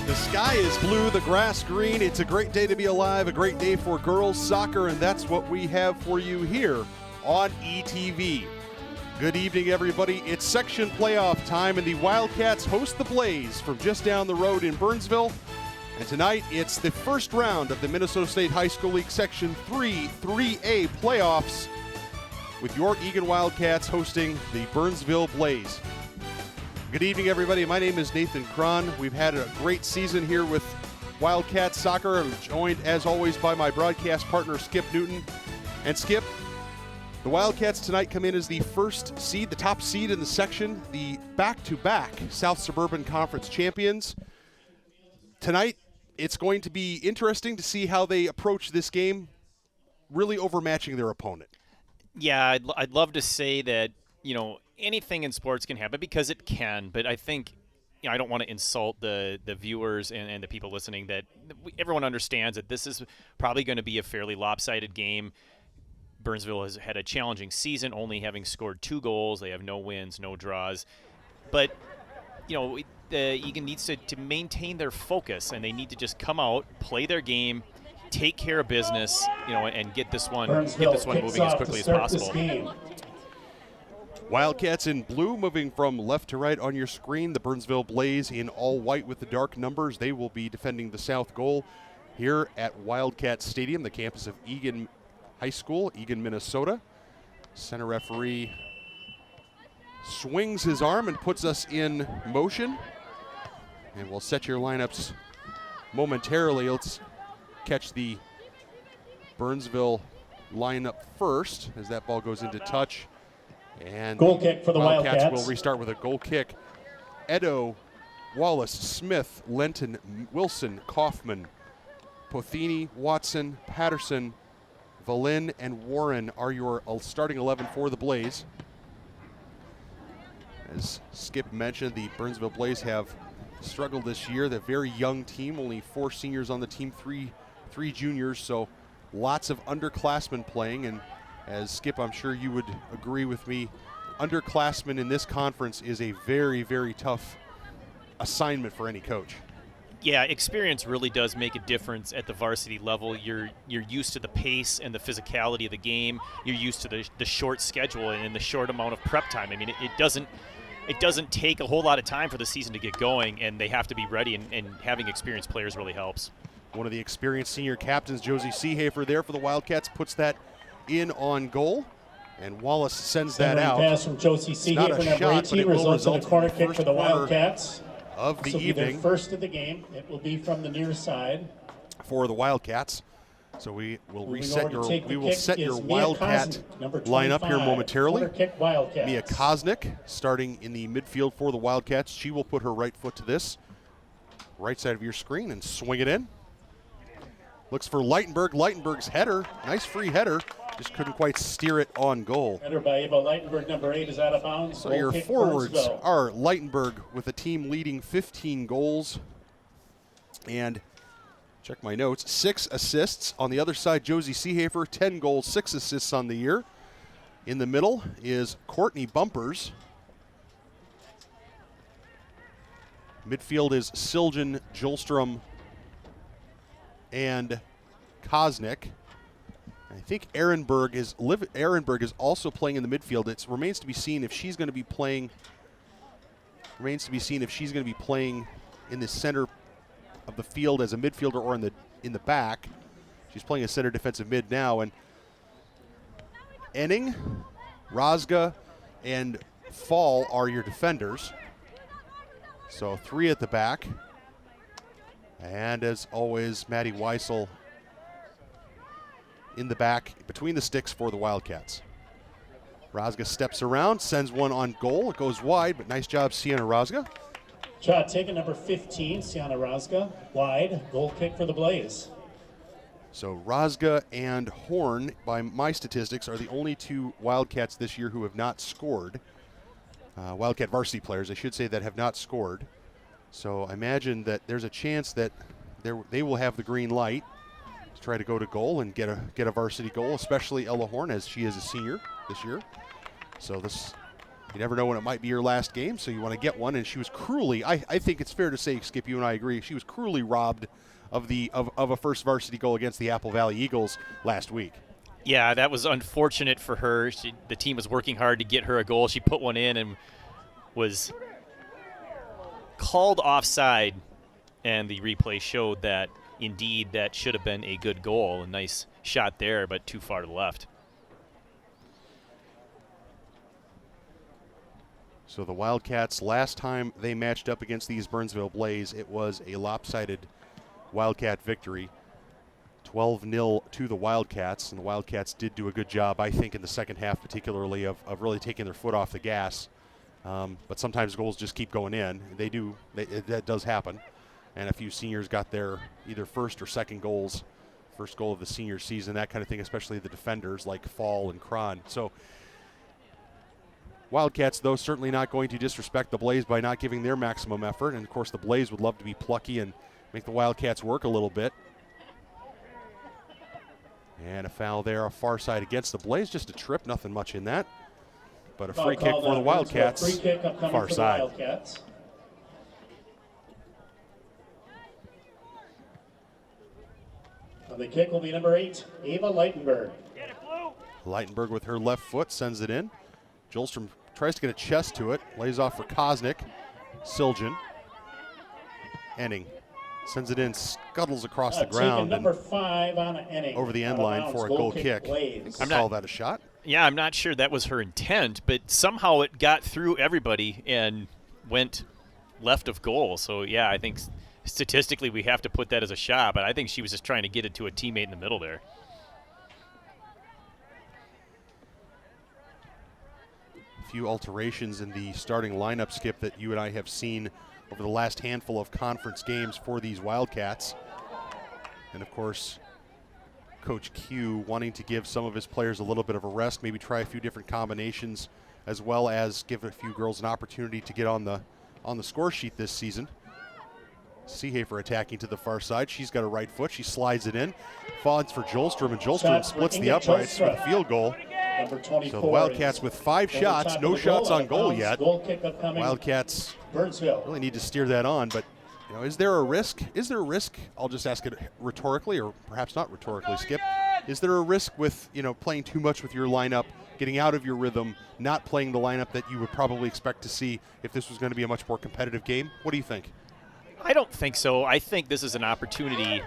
The sky is blue, the grass green. It's a great day to be alive, a great day for girls soccer, and that's what we have for you here on ETV. Good evening, everybody. It's section playoff time, and the Wildcats host the Blaze from just down the road in Burnsville. And tonight, it's the first round of the Minnesota State High School League Section 3 3A playoffs, with your Eagan Wildcats hosting the Burnsville Blaze. Good evening, everybody. My name is Nathan Cron. We've had a great season here with Wildcats soccer. I'm joined, as always, by my broadcast partner, Skip Newton. And Skip, the Wildcats tonight come in as the first seed, the top seed in the section, the back-to-back South Suburban Conference champions. Tonight, it's going to be interesting to see how they approach this game, really overmatching their opponent. Yeah, I'd love to say that, anything in sports can happen, because it can, but I think, I don't want to insult the viewers and the people listening, that everyone understands that this is probably going to be a fairly lopsided game. Burnsville has had a challenging season, only having scored 2 goals. They have no wins, no draws. But, Eagan needs to maintain their focus, and they need to just come out, play their game, take care of business, and get this one moving as quickly as possible. Wildcats in blue, moving from left to right on your screen. The Burnsville Blaze in all white with the dark numbers. They will be defending the south goal here at Wildcat Stadium, the campus of Eagan High School, Eagan, Minnesota. Center referee swings his arm and puts us in motion. And we'll set your lineups momentarily. Let's catch the Burnsville lineup first as that ball goes into touch. And goal kick for the Wildcats. Will restart with a goal kick. Edo, Wallace, Smith, Lenton, Wilson, Kaufman, Pothini, Watson, Patterson, Valin, and Warren are your starting 11 for the Blaze. As Skip mentioned, the Burnsville Blaze have struggled this year. They're a very young team, only 4 seniors on the team, three juniors, so lots of underclassmen playing. And as Skip, I'm sure you would agree with me, underclassmen in this conference is a very, very tough assignment for any coach. Yeah, experience really does make a difference at the varsity level. You're used to the pace and the physicality of the game. You're used to the short schedule and the short amount of prep time. I mean, it doesn't take a whole lot of time for the season to get going, and they have to be ready, and having experienced players really helps. One of the experienced senior captains, Josie Seehafer, there for the Wildcats, puts that in on goal, and Wallace sends that out. Pass from Josie Seehafer, number 18, results in a corner kick for the Wildcats. Of the this will evening. Be their first of the game. It will be from the near side for the Wildcats. So we will set your Mia Wildcat lineup here momentarily. Kick Wildcats. Mia Kosnick starting in the midfield for the Wildcats. She will put her right foot to this right side of your screen and swing it in. Looks for Leitenberg. Leitenberg's header, nice free header, just couldn't quite steer it on goal. Header by Eva Leitenberg, number 8, is out of bounds. So your forwards are Leitenberg with a team leading 15 goals. And check my notes, 6 assists. On the other side, Josie Seehafer, 10 goals, 6 assists on the year. In the middle is Courtney Bumpers. Midfield is Siljan, Jolstrom, and Kosnick. I think Ehrenberg is also playing in the midfield. It remains to be seen if she's going to be playing. Remains to be seen if she's going to be playing in the center of the field as a midfielder or in the back. She's playing a center defensive mid now. And Enning, Rosga, and Fall are your defenders. So 3 at the back. And as always, Maddie Weissel in the back between the sticks for the Wildcats. Rosga steps around, sends one on goal. It goes wide, but nice job, Sienna Rosga. Shot taken, number 15, Sienna Rosga. Wide, goal kick for the Blaze. So Rosga and Horn, by my statistics, are the only 2 Wildcats this year who have not scored. Wildcat varsity players, I should say, that have not scored. So I imagine that there's a chance that they will have the green light to try to go to goal and get a varsity goal, especially Ella Horn, as she is a senior this year. So you never know when it might be your last game, so you want to get one. And she was cruelly, I think it's fair to say, Skip, you and I agree, she was cruelly robbed of a first varsity goal against the Apple Valley Eagles last week. Yeah, that was unfortunate for her. The team was working hard to get her a goal. She put one in and was called offside, and the replay showed that indeed that should have been a good goal. A nice shot there, but too far to the left. So the Wildcats, last time they matched up against these Burnsville Blaze, it was a lopsided Wildcat victory, 12-0 to the Wildcats. And the Wildcats did do a good job, I think, in the second half particularly of really taking their foot off the gas. But sometimes goals just keep going in. That does happen. And a few seniors got their either first or second goals, first goal of the senior season, that kind of thing, especially the defenders like Fall and Cron. So Wildcats, though, certainly not going to disrespect the Blaze by not giving their maximum effort. And, of course, the Blaze would love to be plucky and make the Wildcats work a little bit. And a foul there, a far side against the Blaze. Just a trip, nothing much in that. But a free kick for the Wildcats, free kick far side. Wildcats. And the kick will be number 8, Eva Leitenberg. Leitenberg with her left foot sends it in. Jolstrom tries to get a chest to it. Lays off for Kosnick. Siljan. Enning sends it in, scuttles across the ground number 5 on Enning. Over the end line for a goal kick. I'm call that a shot. Yeah, I'm not sure that was her intent, but somehow it got through everybody and went left of goal. So, yeah, I think statistically we have to put that as a shot, but I think she was just trying to get it to a teammate in the middle there. A few alterations in the starting lineup, Skip, that you and I have seen over the last handful of conference games for these Wildcats. And, of course, Coach Q wanting to give some of his players a little bit of a rest, maybe try a few different combinations, as well as give a few girls an opportunity to get on the score sheet this season. Seehafer attacking to the far side. She's got a right foot. She slides it in. Falls for Jolstrom, and Jolstrom splits the uprights for the field goal. So the Wildcats with 5 shots, no shots on goal yet. Wildcats really need to steer that on, but is there a risk? Is there a risk? I'll just ask it rhetorically, or perhaps not rhetorically, Skip. Is there a risk with, playing too much with your lineup, getting out of your rhythm, not playing the lineup that you would probably expect to see if this was going to be a much more competitive game? What do you think? I don't think so. I think this is an opportunity.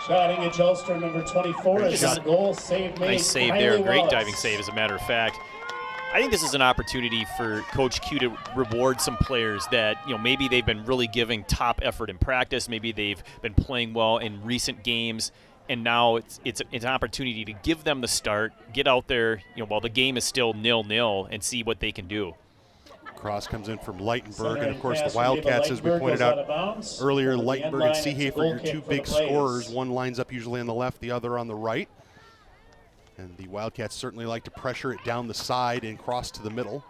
Shotting at Jolstrom, number 24. A goal save made. Nice save there. Great diving save, as a matter of fact. I think this is an opportunity for Coach Q to reward some players that, maybe they've been really giving top effort in practice. Maybe they've been playing well in recent games, and now it's an opportunity to give them the start, get out there, while the game is still 0-0, and see what they can do. Cross comes in from Leitenberg, and of course the Wildcats, as we pointed out earlier, Leitenberg and Seehafer, your two big scorers. One lines up usually on the left, the other on the right. And the Wildcats certainly like to pressure it down the side and cross to the middle.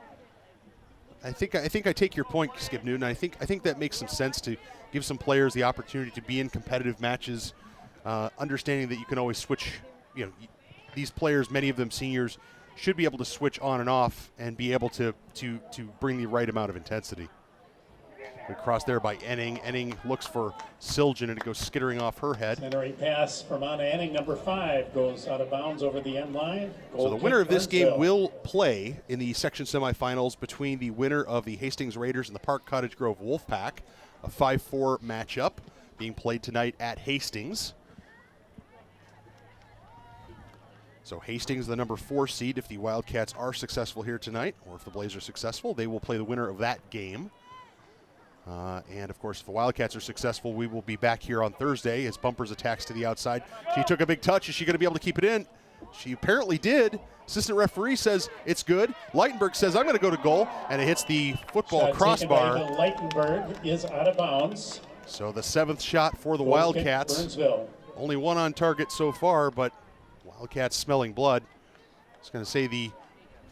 I think I take your point, Skip Newton. I think that makes some sense to give some players the opportunity to be in competitive matches, understanding that you can always switch. These players, many of them seniors, should be able to switch on and off and be able to bring the right amount of intensity. Good cross there by Enning. Enning looks for Siljan, and it goes skittering off her head. Centering pass from Anna Enning, number 5, goes out of bounds over the end line. So the winner of this game will play in the section semifinals between the winner of the Hastings Raiders and the Park Cottage Grove Wolfpack, a 5-4 matchup being played tonight at Hastings. So Hastings, the number 4 seed. If the Wildcats are successful here tonight, or if the Blaze are successful, they will play the winner of that game. And, of course, if the Wildcats are successful, we will be back here on Thursday as Bumpers attacks to the outside. She took a big touch. Is she going to be able to keep it in? She apparently did. Assistant referee says it's good. Leitenberg says, I'm going to go to goal, and it hits the football crossbar. Leitenberg is out of bounds. So the 7th shot for the Wildcats. Burnsville. Only one on target so far, but Wildcats smelling blood. I was going to say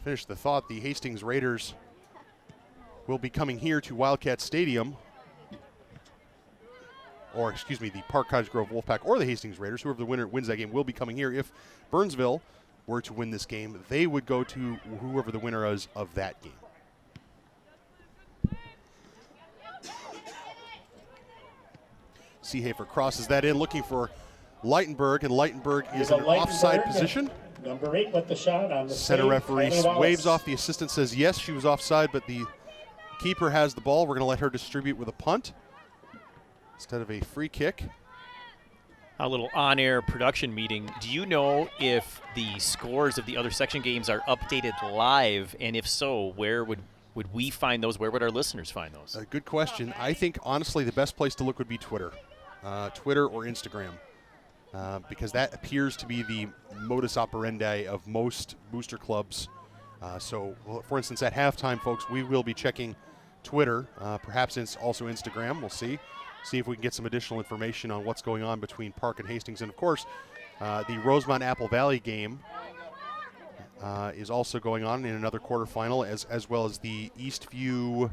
finish the thought, the Hastings Raiders will be coming here to Wildcat Stadium, or excuse me, the Park Cottage Grove Wolfpack or the Hastings Raiders, whoever the winner wins that game, will be coming here. If Burnsville were to win this game, they would go to whoever the winner is of that game. Seehafer crosses that in, looking for Leitenberg, and Leitenberg is in an offside position. Number 8 with the shot on the center referee waves off. The assistant says yes, she was offside, but the keeper has the ball. We're going to let her distribute with a punt instead of a free kick. A little on-air production meeting. Do you know if the scores of the other section games are updated live? And if so, where would we find those? Where would our listeners find those? A good question. I think, honestly, the best place to look would be Twitter. Twitter or Instagram. Because that appears to be the modus operandi of most booster clubs. So, for instance, at halftime, folks, we will be checking Twitter, perhaps also Instagram. We'll see if we can get some additional information on what's going on between Park and Hastings. And, of course, the Rosemont-Apple Valley game is also going on in another quarterfinal, as well as the Eastview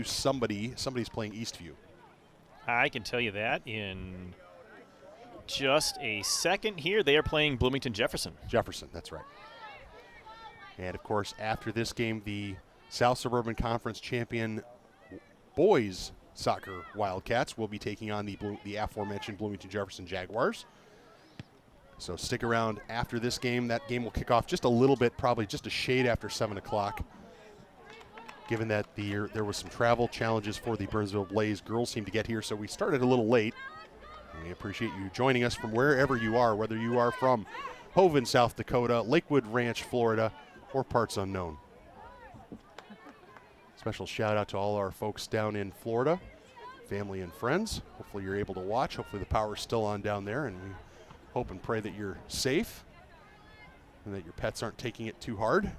somebody's playing Eastview. I can tell you that in just a second here. They are playing Bloomington Jefferson. Jefferson, that's right. And, of course, after this game, the South Suburban Conference champion boys soccer Wildcats will be taking on the aforementioned Bloomington Jefferson Jaguars. So stick around after this game. That game will kick off just a little bit, probably just a shade after 7 o'clock. Given that there was some travel challenges for the Burnsville Blaze girls team to get here, so we started a little late. And we appreciate you joining us from wherever you are, whether you are from Hoven, South Dakota, Lakewood Ranch, Florida, or parts unknown. Special shout out to all our folks down in Florida, family and friends. Hopefully you're able to watch. Hopefully the power's still on down there, and we hope and pray that you're safe and that your pets aren't taking it too hard.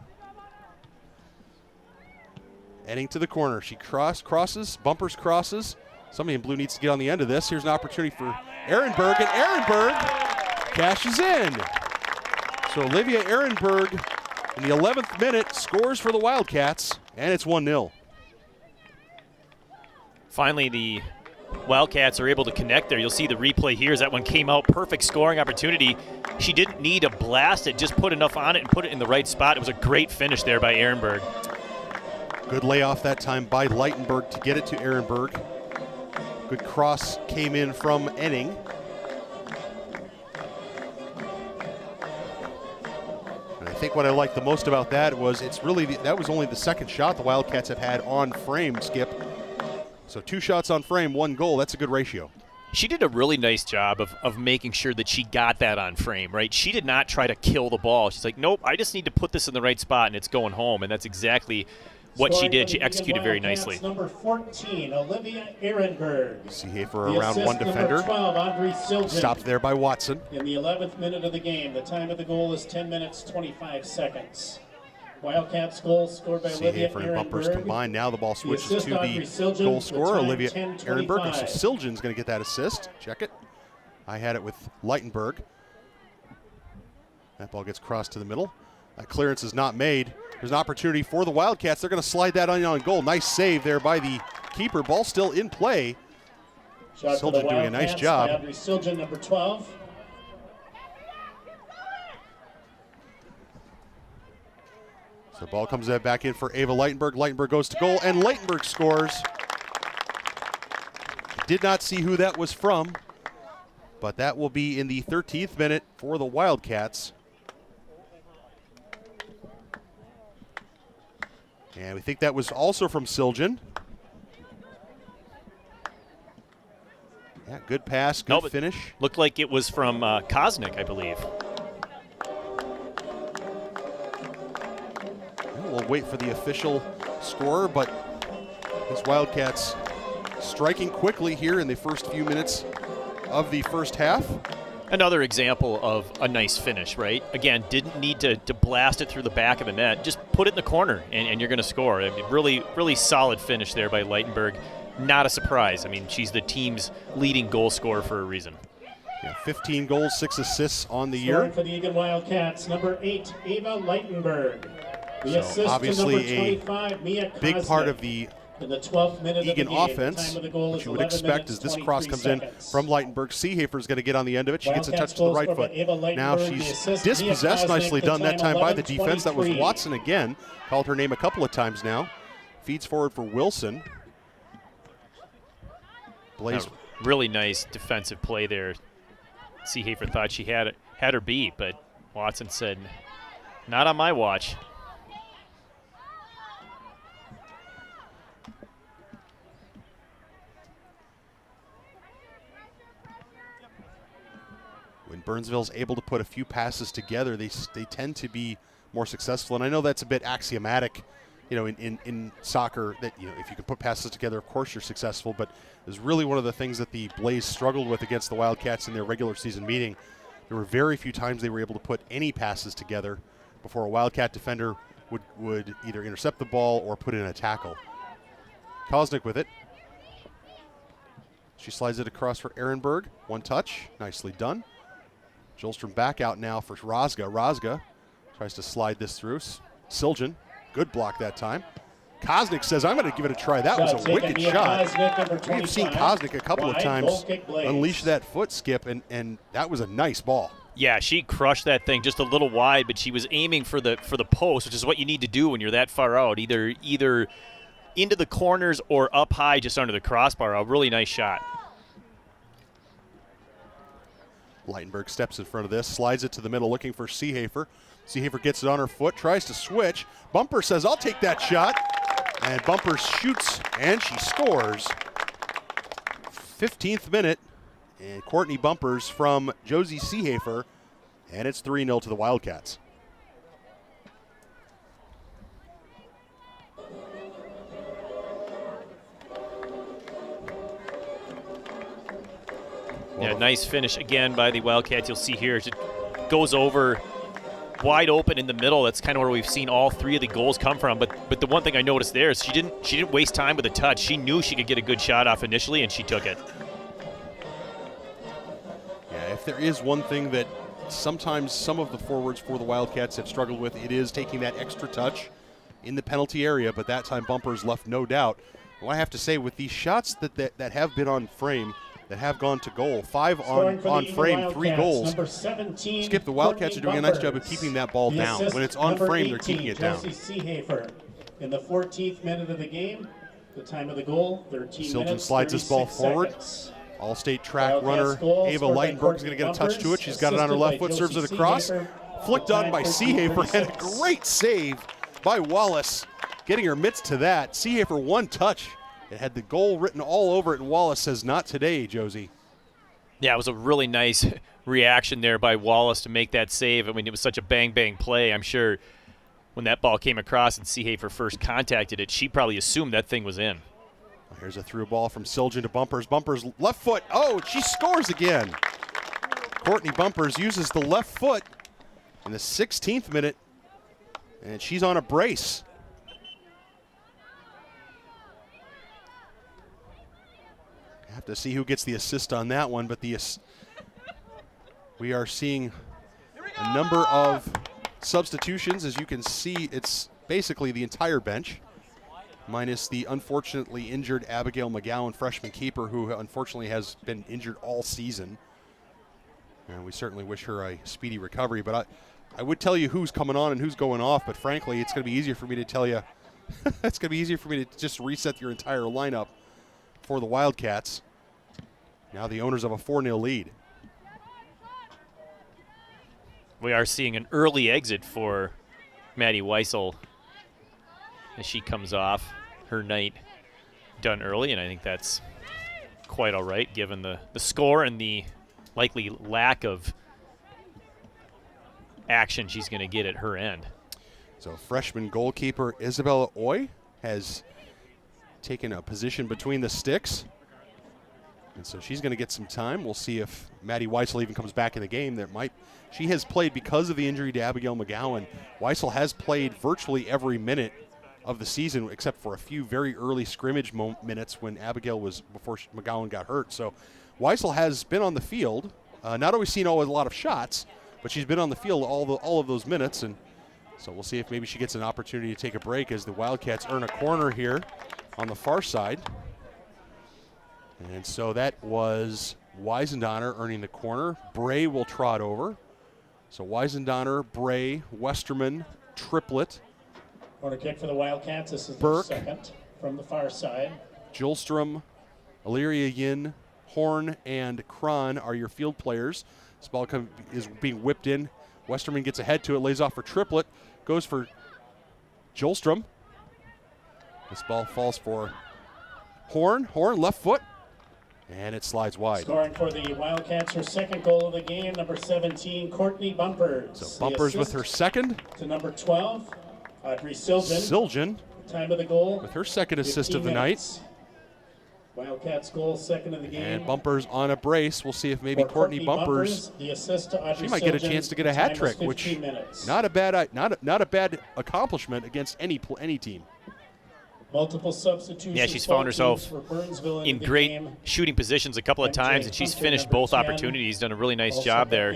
Heading to the corner. She crosses, bumpers crosses. Somebody in blue needs to get on the end of this. Here's an opportunity for Ehrenberg, and Ehrenberg cashes in. So Olivia Ehrenberg in the 11th minute scores for the Wildcats, and it's 1-0. Finally, the Wildcats are able to connect there. You'll see the replay here as that one came out. Perfect scoring opportunity. She didn't need to blast it, just put enough on it and put it in the right spot. It was a great finish there by Ehrenberg. Good layoff that time by Leitenberg to get it to Ehrenberg. Good cross came in from Enning. And I think what I liked the most about that was that was only the second shot the Wildcats have had on frame, Skip. So 2 shots on frame, 1 goal. That's a good ratio. She did a really nice job of making sure that she got that on frame, right? She did not try to kill the ball. She's like, nope, I just need to put this in the right spot, and it's going home. And that's exactly what she did. She executed very nicely. Number 14, Olivia Ehrenberg. Seehafer around one defender. 12, stopped there by Watson. In the 11th minute of the game, the time of the goal is 10 minutes, 25 seconds. Wildcats goal scored by Olivia Seehafer and bumpers Ehrenberg. combined. Now the ball switches to the goal scorer, Olivia Ehrenberg. So Siljan's going to get that assist. Check it. I had it with Leitenberg. That ball gets crossed to the middle. That clearance is not made. There's an opportunity for the Wildcats. They're going to slide that on goal. Nice save there by the keeper. Ball still in play. Siljan doing a nice job. Siljan, number 12. So the ball comes back in for Ava Leitenberg. Leitenberg goes to goal, and Leitenberg scores. Did not see who that was from, but that will be in the 13th minute for the Wildcats. And we think that was also from Siljan. Yeah, good pass, good finish. Looked like it was from Kosnick, I believe. We'll wait for the official score, but this Wildcats striking quickly here in the first few minutes of the first half. Another example of a nice finish, right? Again, didn't need to blast it through the back of the net. Just put it in the corner, and you're going to score. I mean, really, really solid finish there by Leitenberg. Not a surprise. I mean, she's the team's leading goal scorer for a reason. Yeah, 15 goals, 6 assists on the year. Scoring for the Eagan Wildcats, number 8, Ava Leitenberg. The assist obviously to number 25, Mia Kosnick. Big part of the in the 12th minute Eagan of the game. offense, Time of the goal which is you would 11 expect as minutes, this cross 23 comes seconds. in from Leitenberg. Seehafer's going to get on the end of it. She gets a touch to the right foot. Now she's dispossessed. Nicely done that time by the defense. That was Watson again. Called her name a couple of times now. Feeds forward for Wilson. Blaze. Really nice defensive play there. Seehafer thought she had her beat, but Watson said, not on my watch. When Burnsville's able to put a few passes together, they tend to be more successful. And I know that's a bit axiomatic, you know, in soccer, that, you know, if you can put passes together, of course you're successful. But it was really one of the things that the Blaze struggled with against the Wildcats in their regular season meeting. There were very few times they were able to put any passes together before a Wildcat defender would either intercept the ball or put in a tackle. Kosnick with it. She slides it across for Ehrenberg. One touch, nicely done. Jolstrom back out now for Razga. Razga tries to slide this through. Siljan, good block that time. Kosnick says, I'm going to give it a try. That was a wicked shot. We've seen Kosnick a couple of times unleash that foot, Skip, and that was a nice ball. Yeah, she crushed that thing just a little wide, but she was aiming for the post, which is what you need to do when you're that far out, either into the corners or up high just under the crossbar. A really nice shot. Leitenberg steps in front of this, slides it to the middle, looking for Seehafer. Seehafer gets it on her foot, tries to switch. Bumper says, I'll take that shot. And Bumper shoots, and she scores. 15th minute, and Courtney Bumpers from Josie Seehafer, and it's 3-0 to the Wildcats. Yeah, nice finish again by the Wildcats. You'll see here, it goes over wide open in the middle. That's kind of where we've seen all three of the goals come from. But the one thing I noticed there is she didn't waste time with a touch. She knew she could get a good shot off initially, and she took it. Yeah, if there is one thing that sometimes some of the forwards for the Wildcats have struggled with, it is taking that extra touch in the penalty area. But that time Bumpers left no doubt. Well, I have to say, with these shots that have been on frame, that have gone to goal, 5 on frame, 3 goals. Skip, the Wildcats are doing a nice job of keeping that ball down. When it's on frame, they're keeping it down. Seehafer in the 14th minute of the game, the time of the goal, 13 Siljan minutes, slides this ball forward. All-state track runner Ava Leitenberg is going to get a touch to it. She's got it on her left foot, serves it across. Flicked on by Seehafer, and a great save by Wallace, getting her mitts to that. Seehafer one touch. It had the goal written all over it, and Wallace says, not today, Josie. Yeah, it was a really nice reaction there by Wallace to make that save. I mean, it was such a bang-bang play. I'm sure when that ball came across and Seehafer first contacted it, she probably assumed that thing was in. Here's a through ball from Siljan to Bumpers. Bumpers left foot. Oh, she scores again. Courtney Bumpers uses the left foot in the 16th minute, and she's on a brace. Have to see who gets the assist on that one, but we are seeing a number of substitutions. As you can see, it's basically the entire bench, minus the unfortunately injured Abigail McGowan, freshman keeper, who unfortunately has been injured all season. And we certainly wish her a speedy recovery. But I would tell you who's coming on and who's going off, but frankly, it's going to be easier for me to tell you. It's going to be easier for me to just reset your entire lineup for the Wildcats. Now the owners of a 4-0 lead. We are seeing an early exit for Maddie Weissel as she comes off. Her night done early, and I think that's quite all right given the score and the likely lack of action she's going to get at her end. So freshman goalkeeper Isabella Oy has taken a position between the sticks. And so she's going to get some time. We'll see if Maddie Weissel even comes back in the game. She has played because of the injury to Abigail McGowan. Weissel has played virtually every minute of the season except for a few very early scrimmage minutes when Abigail was before McGowan got hurt. So Weissel has been on the field. Not always seen a lot of shots, but she's been on the field all of those minutes. And so we'll see if maybe she gets an opportunity to take a break as the Wildcats earn a corner here on the far side. And so that was Weisendonner earning the corner. Bray will trot over. So Weisendonner, Bray, Westerman, triplet. Corner kick for the Wildcats. This is Burke, the second from the far side. Julstrom, Illyria Yin, Horn, and Kron are your field players. This ball is being whipped in. Westerman gets ahead to it, lays off for triplet, goes for Julstrom. This ball falls for Horn. Horn, left foot. And it slides wide. Scoring for the Wildcats, her second goal of the game, number 17, Courtney Bumpers. So Bumpers with her second. To number 12, Audrey Siljan. Siljan. Time of the goal. With her second assist of the night. Wildcats goal, second of the game. And Bumpers on a brace. We'll see if maybe Courtney Bumpers, the assist to Audrey she might get a chance to get a hat trick, which not a bad accomplishment against any team. Multiple substitutions. Yeah, she's found herself in great shooting positions a couple of times, and she's finished both opportunities, done a really nice job there.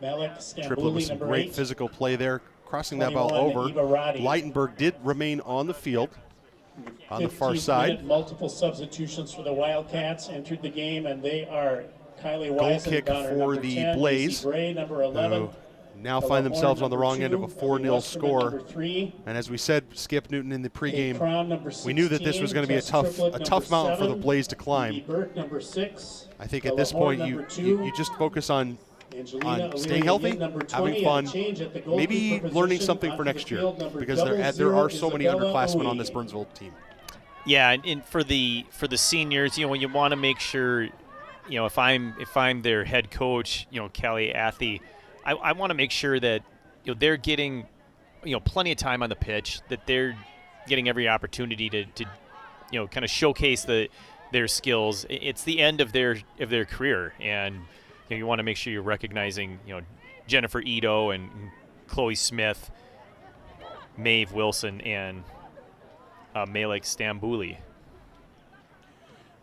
Triplet with some great physical play there, crossing that ball over. Leitenberg did remain on the field on the far side. Multiple substitutions for the Wildcats entered the game, and they are Kylie Weiss, goal kick for the Blaze, Gray, number 11. now find themselves on the wrong end of a 4-0 score. And as we said, Skip Newton, in the pregame, we knew that this was going to be a tough mountain for the Blaze to climb. I think at this point you just focus on staying healthy, having fun, maybe learning something for next year, because there are so many underclassmen on this Burnsville team. Yeah, and for the seniors, when you want to make sure, if I'm their head coach, Kelly Athey, I want to make sure that they're getting plenty of time on the pitch, that they're getting every opportunity to kind of showcase their skills. It's the end of their career, and you want to make sure you're recognizing Jennifer Ito and Chloe Smith, Maeve Wilson, and Malek Stambouli.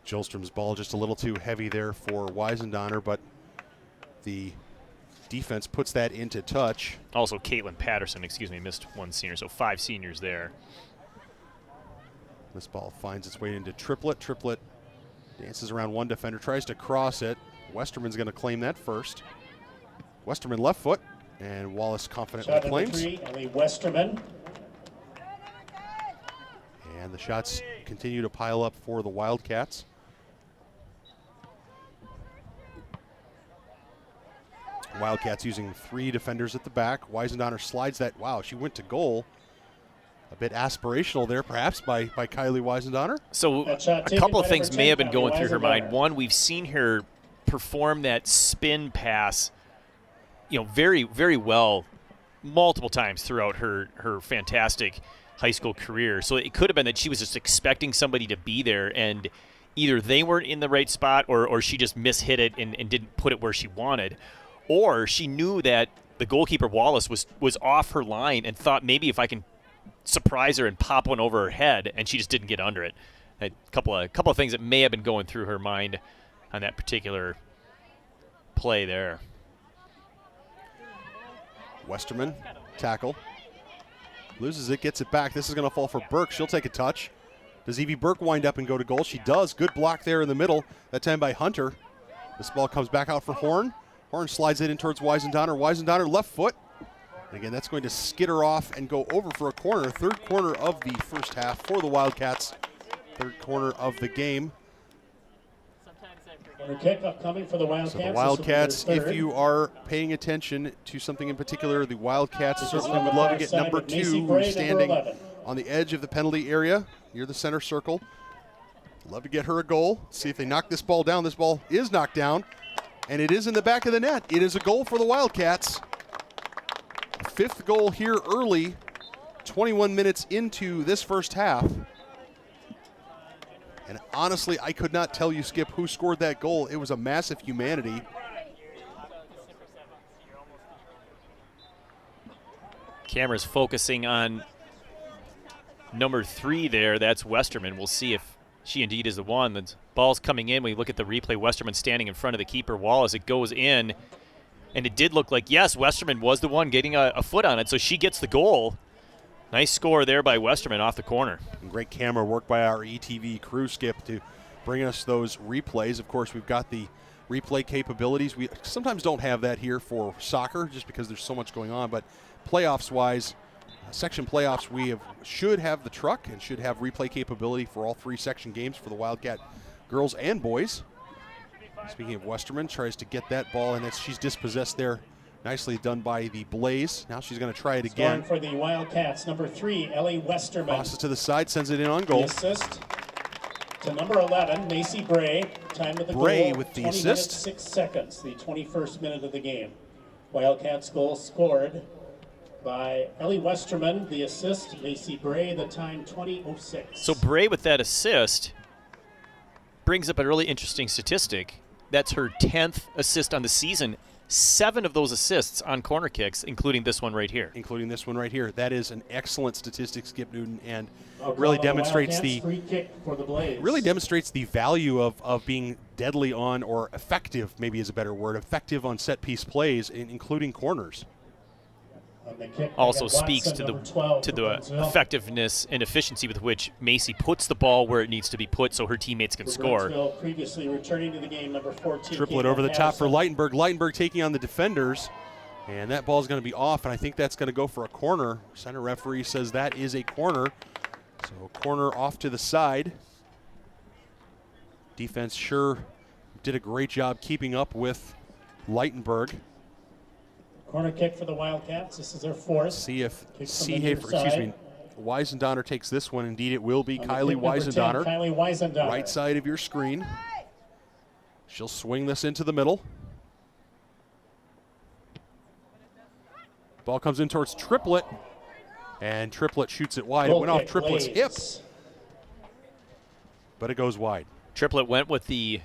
Jolstrom's ball just a little too heavy there for Weisendonner, but the defense puts that into touch. Also, Caitlin Patterson, missed one senior, so 5 seniors there. This ball finds its way into Triplett. Triplett dances around one defender, tries to cross it. Westerman's going to claim that first. Westerman left foot, and Wallace confidently claims. Ellie Westerman. And the shots continue to pile up for the Wildcats. Wildcats using 3 defenders at the back. Weisendonner slides that. Wow, she went to goal. A bit aspirational there, perhaps, by Kylie Weisendonner. So a couple of things may have been going through her mind. One, we've seen her perform that spin pass, very, very well multiple times throughout her fantastic high school career. So it could have been that she was just expecting somebody to be there, and either they weren't in the right spot or she just mishit it and didn't put it where she wanted. Or she knew that the goalkeeper, Wallace, was off her line and thought maybe if I can surprise her and pop one over her head, and she just didn't get under it. A couple of things that may have been going through her mind on that particular play there. Westerman, tackle. Loses it, gets it back. This is going to fall for Burke. She'll take a touch. Does Evie Burke wind up and go to goal? She does. Good block there in the middle, that time by Hunter. This ball comes back out for Horn. Horn slides it in towards Weisendonner. Weisendonner left foot. And again, that's going to skitter off and go over for a corner. Third corner of the first half for the Wildcats. Third corner of the game. The kickoff coming for the Wildcats. So the Wildcats, if you are paying attention to something in particular, the Wildcats certainly would love to get number 2, who's standing on the edge of the penalty area near the center circle. Love to get her a goal. See if they knock this ball down. This ball is knocked down, and it is in the back of the net. It is a goal for the Wildcats. 5th goal here early, 21 minutes into this first half. And honestly, I could not tell you, Skip, who scored that goal. It was a massive humanity. Camera's focusing on number 3 there. That's Westerman. We'll see if she indeed is the one. The ball's coming in. We look at the replay. Westerman standing in front of the keeper, Wallace. It goes in. And it did look like, yes, Westerman was the one getting a foot on it, so she gets the goal. Nice score there by Westerman off the corner. And great camera work by our ETV crew, Skip, to bring us those replays. Of course, we've got the replay capabilities. We sometimes don't have that here for soccer just because there's so much going on, but playoffs-wise, section playoffs, we should have the truck and should have replay capability for all 3 section games for the Wildcat girls and boys. Speaking of Westerman, tries to get that ball, and she's dispossessed there. Nicely done by the Blaze. Now she's going to try it again. Scoring for the Wildcats, number 3, Ellie Westerman. Crosses to the side, sends it in on goal. The assist to number 11, Macy Bray. Time of the Bray goal, with the 20 assist. minutes, 6 seconds, the 21st minute of the game. Wildcats goal scored by Ellie Westerman. The assist, Macy Bray. The time, 20:06. So Bray with that assist brings up a really interesting statistic. That's her 10th assist on the season. 7 of those assists on corner kicks, including this one right here. That is an excellent statistic, Skip Newton, and really demonstrates the free kick for the Blaze. Really demonstrates the value of being deadly on, or effective, maybe is a better word, effective on set piece plays, including corners. Also speaks to the effectiveness and efficiency with which Macy puts the ball where it needs to be put so her teammates can score. Previously returning to the game, number 14. Triplett over the top for Leitenberg. Leitenberg taking on the defenders, And that ball is going to be off, and I think that's going to go for a corner. Center referee says that is a corner. So corner off to the side. Defense sure did a great job keeping up with Leitenberg. Corner kick for the Wildcats. This is their fourth. See if Weisendonner takes this one. Indeed, it will be Kylie Weisendonner. Kylie Weisendonner. Right side of your screen. She'll swing this into the middle. Ball comes in towards Triplett, and Triplett shoots it wide. It went off Triplett's hip, but it goes wide. Triplett went with the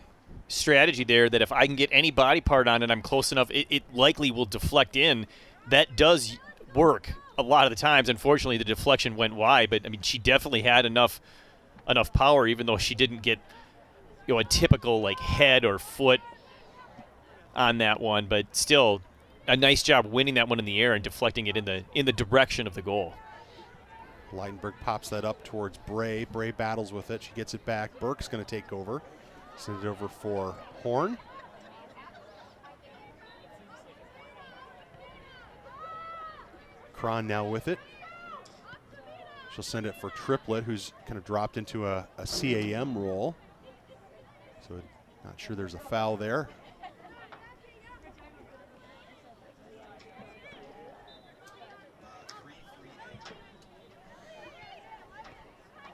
strategy there that if I can get any body part on it, I'm close enough, it likely will deflect in. That does work a lot of the times. Unfortunately, the deflection went wide, but I mean, she definitely had enough power, even though she didn't get a typical like head or foot on that one. But still, a nice job winning that one in the air and deflecting it in the direction of the goal. Leitenberg pops that up towards Bray. Bray battles with it. She gets it back. Burke's going to take over. Send it over for Horn. Cron now with it. She'll send it for Triplett, who's kind of dropped into a CAM role. So not sure there's a foul there.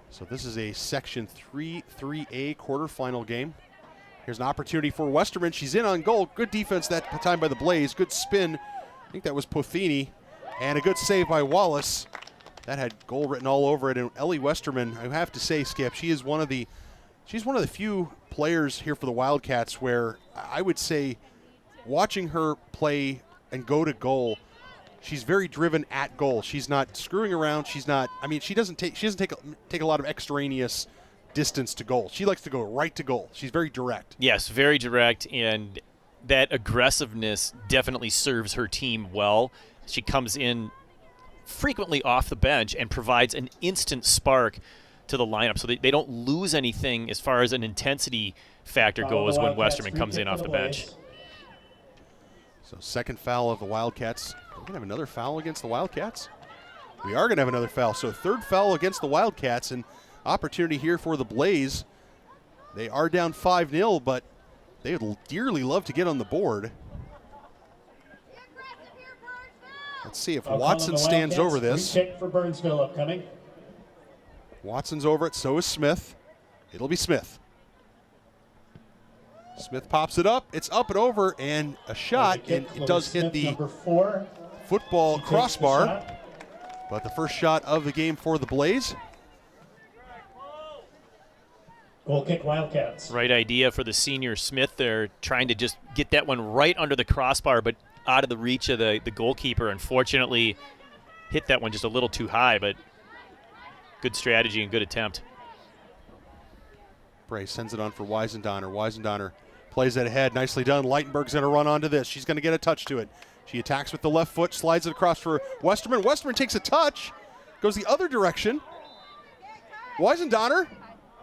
So this is a Section 3A quarterfinal game. Here's an opportunity for Westerman. She's in on goal. Good defense that time by the Blaze. Good spin. I think that was Pothini. And a good save by Wallace. That had goal written all over it. And Ellie Westerman, I have to say, Skip, she's one of the few players here for the Wildcats where I would say watching her play and go to goal, she's very driven at goal. She's not screwing around. She's not. I mean, she doesn't take a lot of extraneous distance to goal. She likes to go right to goal. She's very direct. Yes, very direct, and that aggressiveness definitely serves her team well. She comes in frequently off the bench and provides an instant spark to the lineup, so they don't lose anything as far as an intensity factor goes when Westerman comes in off the bench. So second foul of the Wildcats. Are we going to have another foul against the Wildcats? We are going to have another foul. So third foul against the Wildcats, and opportunity here for the Blaze. They are down 5-0, but they would dearly love to get on the board. Let's see if Watson stands over this. Free kick for Burnsville upcoming. Watson's over it, so is Smith. It'll be Smith. Smith pops it up. It's up and over, and a shot, and it does hit the football crossbar. But the first shot of the game for the Blaze. Goal kick Wildcats. Right idea for the senior Smith there, trying to just get that one right under the crossbar, but out of the reach of the goalkeeper. Unfortunately, hit that one just a little too high, but good strategy and good attempt. Bray sends it on for Weisendonner. Weisendonner plays it ahead. Nicely done. Leitenberg's going to run onto this. She's going to get a touch to it. She attacks with the left foot, slides it across for Westerman. Westerman takes a touch, goes the other direction. Weisendonner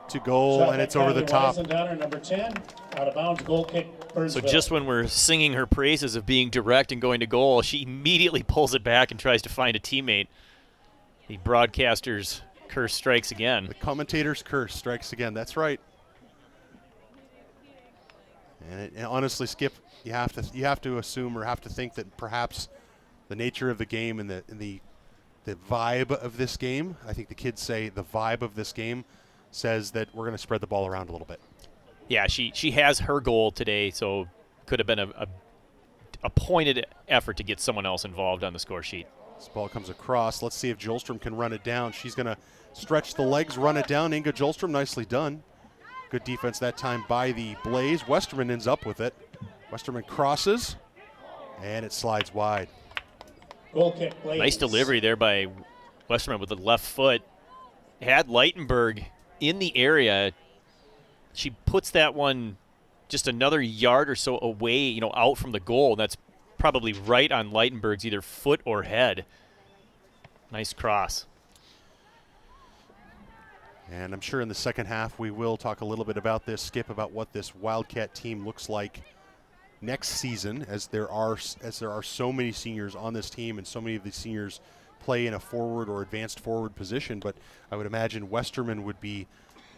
to goal, and it's over the top. Weisendonner, number 10, out of bounds, goal kick, Burnsville. So just when we're singing her praises of being direct and going to goal, she immediately pulls it back and tries to find a teammate. The broadcaster's curse strikes again. The commentator's curse strikes again. That's right. And honestly, Skip, you have to assume or have to think that perhaps the nature of the game and the vibe of this game, I think the kids say the vibe of this game says that we're going to spread the ball around a little bit. Yeah, she has her goal today, so could have been a pointed effort to get someone else involved on the score sheet. This ball comes across. Let's see if Jolstrom can run it down. She's going to stretch the legs, run it down. Inga Jolstrom, nicely done. Good defense that time by the Blaze. Westerman ends up with it. Westerman crosses, and it slides wide. Goal kick, Blaze. Nice delivery there by Westerman with the left foot. Had Leitenberg in the area. She puts that one just another yard or so away, out from the goal. That's probably right on Leitenberg's either foot or head. Nice cross. And I'm sure in the second half we will talk a little bit about this, Skip, about what this Wildcat team looks like next season, as there are so many seniors on this team, and so many of the seniors play in a forward or advanced forward position. But I would imagine Westerman would be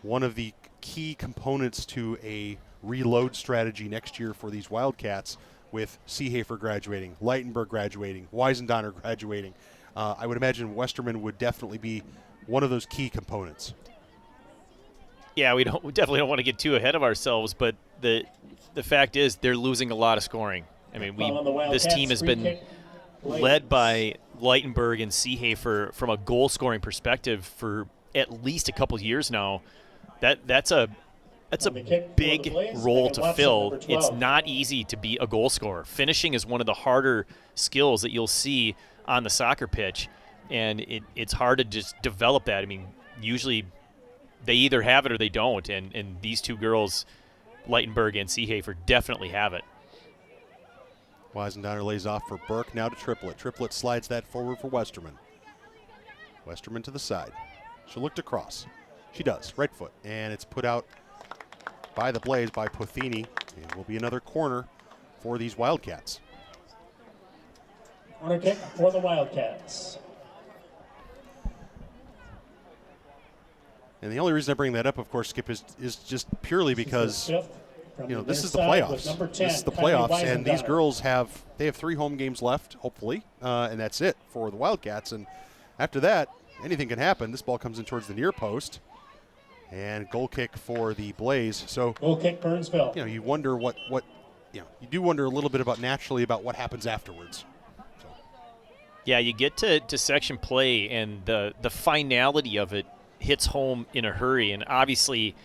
one of the key components to a reload strategy next year for these Wildcats, with Seehafer graduating, Leitenberg graduating, Weisendoner graduating. I would imagine Westerman would definitely be one of those key components. Yeah, we definitely don't want to get too ahead of ourselves, but the fact is they're losing a lot of scoring. I mean, this team has been led by Leitenberg and Seehafer from a goal-scoring perspective for at least a couple years now. That's a big role to fill. It's not easy to be a goal scorer. Finishing is one of the harder skills that you'll see on the soccer pitch, and it's hard to just develop that. I mean, usually they either have it or they don't, and these two girls, Leitenberg and Seehafer, definitely have it. Weisendoner lays off for Burke, now to Triplett. Triplett slides that forward for Westerman. Westerman to the side. She'll look to cross. She does, right foot, and it's put out by the Blaze, by Pothini, and will be another corner for these Wildcats. Corner kick for the Wildcats. And the only reason I bring that up, of course, Skip, is just purely because, this is the playoffs. This is the playoffs, and these girls have 3 home games left, hopefully, and that's it for the Wildcats. And after that, anything can happen. This ball comes in towards the near post. And goal kick for the Blaze. So goal kick Burnsville. You wonder you do wonder a little bit naturally about what happens afterwards. So. Yeah, you get to section play, and the finality of it hits home in a hurry. And obviously,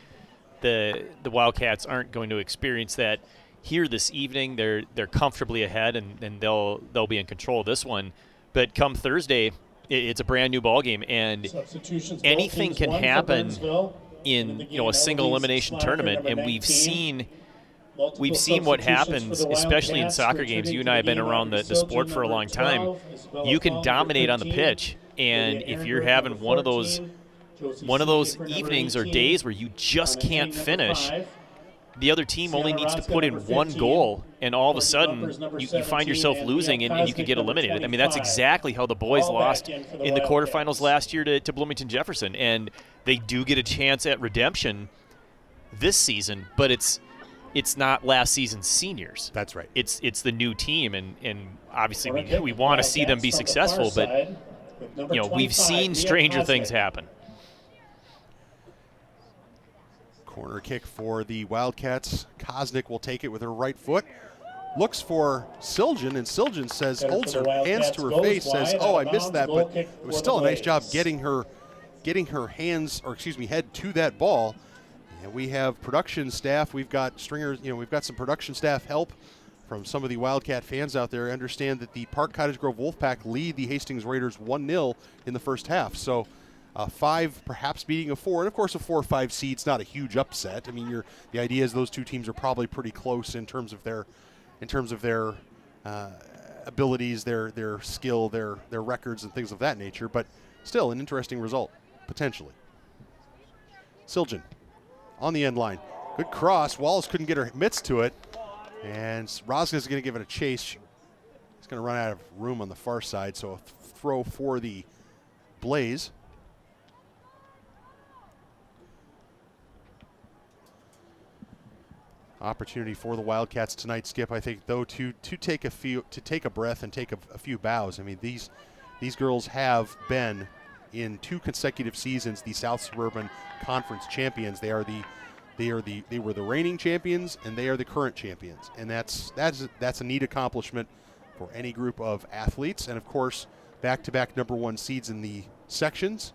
the Wildcats aren't going to experience that here this evening. They're comfortably ahead, and they'll be in control of this one. But come Thursday, it's a brand new ball game, and anything can happen in a single elimination tournament. And we've seen what happens, especially in soccer games. You and I have been around the sport for a long time. You can dominate on the pitch, and if you're having one of those evenings or days where you just can't finish, the other team only needs to put in one goal, and all of a sudden you find yourself losing, and you can get eliminated. I mean, that's exactly how the boys lost in the quarterfinals last year to Bloomington Jefferson, and they do get a chance at redemption this season, but it's not last season's seniors. That's right. It's the new team, and obviously we want to see them be successful, but we've seen stranger things happen. Corner kick for the Wildcats. Koznick will take it with her right foot. Looks for Siljan, and Siljan holds her hands to her face, says, "Oh, I missed that," but it was still a nice job getting her head to that ball. And we have production staff. We've got stringers. We've got some production staff help from some of the Wildcat fans out there. I understand that the Park Cottage Grove Wolfpack lead the Hastings Raiders 1-0 in the first half. So 5 perhaps beating a 4, and of course a 4-5 seed's not a huge upset. I mean, the idea is those two teams are probably pretty close in terms of their abilities, their skill, their records, and things of that nature. But still, an interesting result potentially. Siljan on the end line, good cross. Wallace couldn't get her mitts to it, and Rosga's going to give it a chase. He's going to run out of room on the far side, so a throw for the Blaze. Opportunity for the Wildcats tonight, Skip. I think, though, to take a breath and take a few bows. I mean, these girls have been in 2 consecutive seasons the South Suburban Conference champions. They were the reigning champions, and they are the current champions, and that's a neat accomplishment for any group of athletes. And of course, back-to-back number 1 seeds in the sections.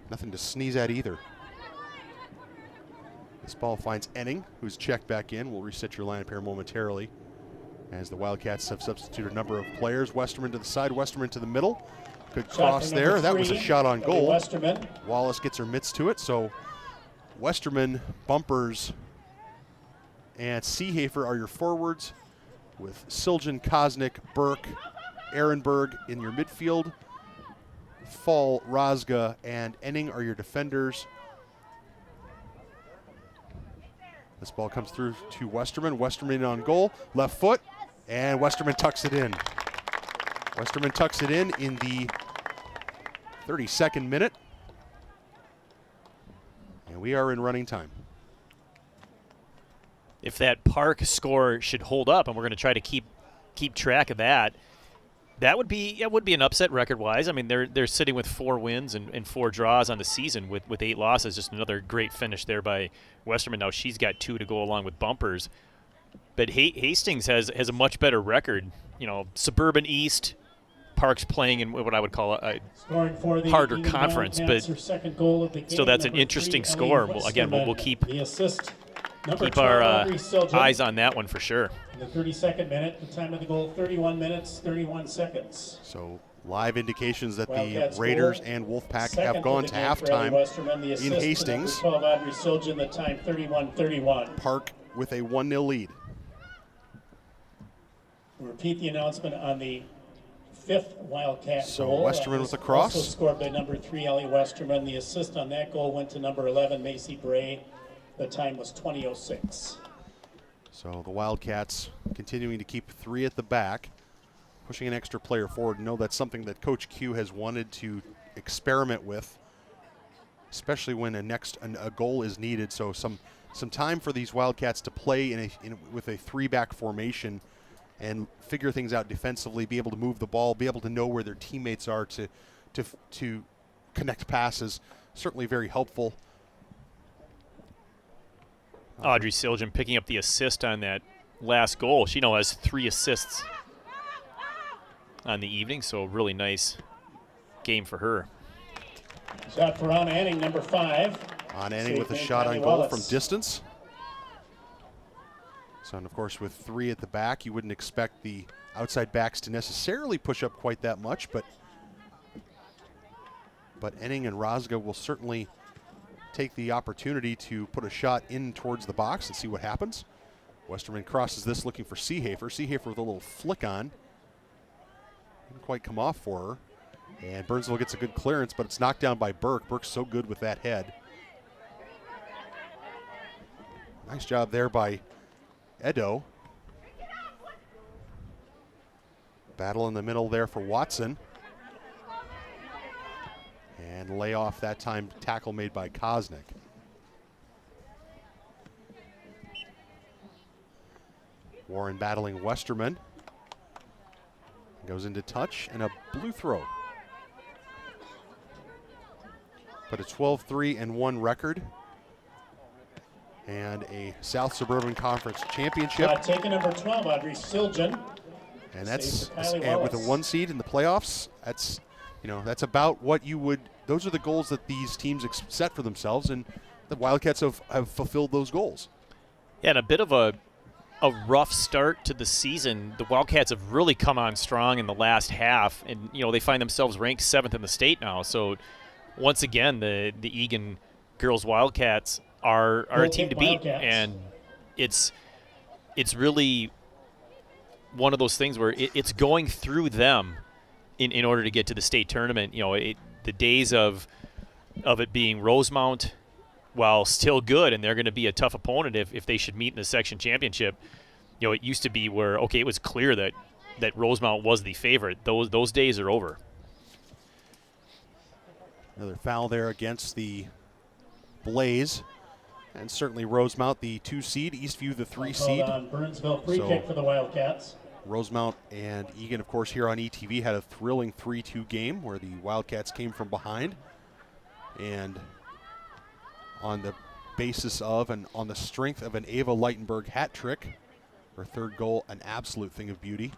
Nothing to sneeze at either. This ball finds Enning, who's checked back in. We'll reset your lineup here momentarily as the Wildcats have substituted a number of players. Westerman to the side, Westerman to the middle. Good cross there. That was a shot on goal. Wallace gets her mitts to it. So Westerman, Bumpers, and Seehafer are your forwards, with Siljan, Koznick, Burke, Ehrenberg in your midfield. Fall, Rosga, and Enning are your defenders. This ball comes through to Westerman. Westerman on goal, left foot, and Westerman tucks it in. Westerman tucks it in the 32nd minute. And we are in running time. If that Park score should hold up, and we're going to try to keep track of that, that would be an upset record-wise. I mean, they're sitting with 4 wins and 4 draws on the season with 8 losses. Just another great finish there by Westerman. Now she's got 2 to go along with bumpers. But Hastings has a much better record. You know, Suburban East, Park's playing in what I would call a harder conference, but still that's an interesting score. We'll keep our eyes on that one for sure. In the 32nd minute, the time of the goal, 31 minutes, 31 seconds. So live indications that the Raiders and Wolfpack have gone to halftime in Hastings. 12-odd Resilgen, the time 31-31. Park with a 1-0 lead. We'll repeat the announcement on the 5th Wildcat So goal. Westerman with the cross. Also scored by number 3, Ellie Westerman. The assist on that goal went to number 11, Macy Bray. The time was 20:06. So the Wildcats continuing to keep 3 at the back, pushing an extra player forward. Know that's something that Coach Q has wanted to experiment with, especially when a goal is needed. So some time for these Wildcats to play with a 3-back formation and figure things out defensively, be able to move the ball, be able to know where their teammates are to connect passes. Certainly very helpful. Audrey Siljan picking up the assist on that last goal. She now has 3 assists on the evening, so really nice game for her. Shot for Anna Anning, number 5. On Anning with a shot on goal from distance. So, and of course, with 3 at the back, you wouldn't expect the outside backs to necessarily push up quite that much, but Anning and Rosga will certainly take the opportunity to put a shot in towards the box and see what happens. Westerman crosses this looking for Seehafer. Seehafer with a little flick on. Didn't quite come off for her. And Burnsville gets a good clearance, but it's knocked down by Burke. Burke's so good with that head. Nice job there by Edo. Battle in the middle there for Watson. And lay off that time, tackle made by Kosnick. Warren battling Westerman. Goes into touch and a blue throw. But a 12-3-1 record and a South Suburban Conference championship. Taking number 12, Audrey Siljan. And that's with a 1 seed in the playoffs. That's about what you would. Those are the goals that these teams set for themselves, and the Wildcats have fulfilled those goals. Yeah, and a bit of a rough start to the season. The Wildcats have really come on strong in the last half, and they find themselves ranked 7th in the state now. So once again, the Eagan girls Wildcats are a team to beat, and it's really one of those things where it's going through them in order to get to the state tournament. The days of it being Rosemount, while still good, and they're going to be a tough opponent if they should meet in the section championship. It used to be where it was clear that Rosemount was the favorite. Those days are over. Another foul there against the Blaze, and certainly Rosemount, the 2 seed, Eastview, the 3 seed. Burnsville free kick for the Wildcats. Rosemount and Eagan, of course, here on ETV had a thrilling 3-2 game where the Wildcats came from behind. And on the basis of and on the strength of an Ava Leitenberg hat trick, her 3rd goal, an absolute thing of beauty,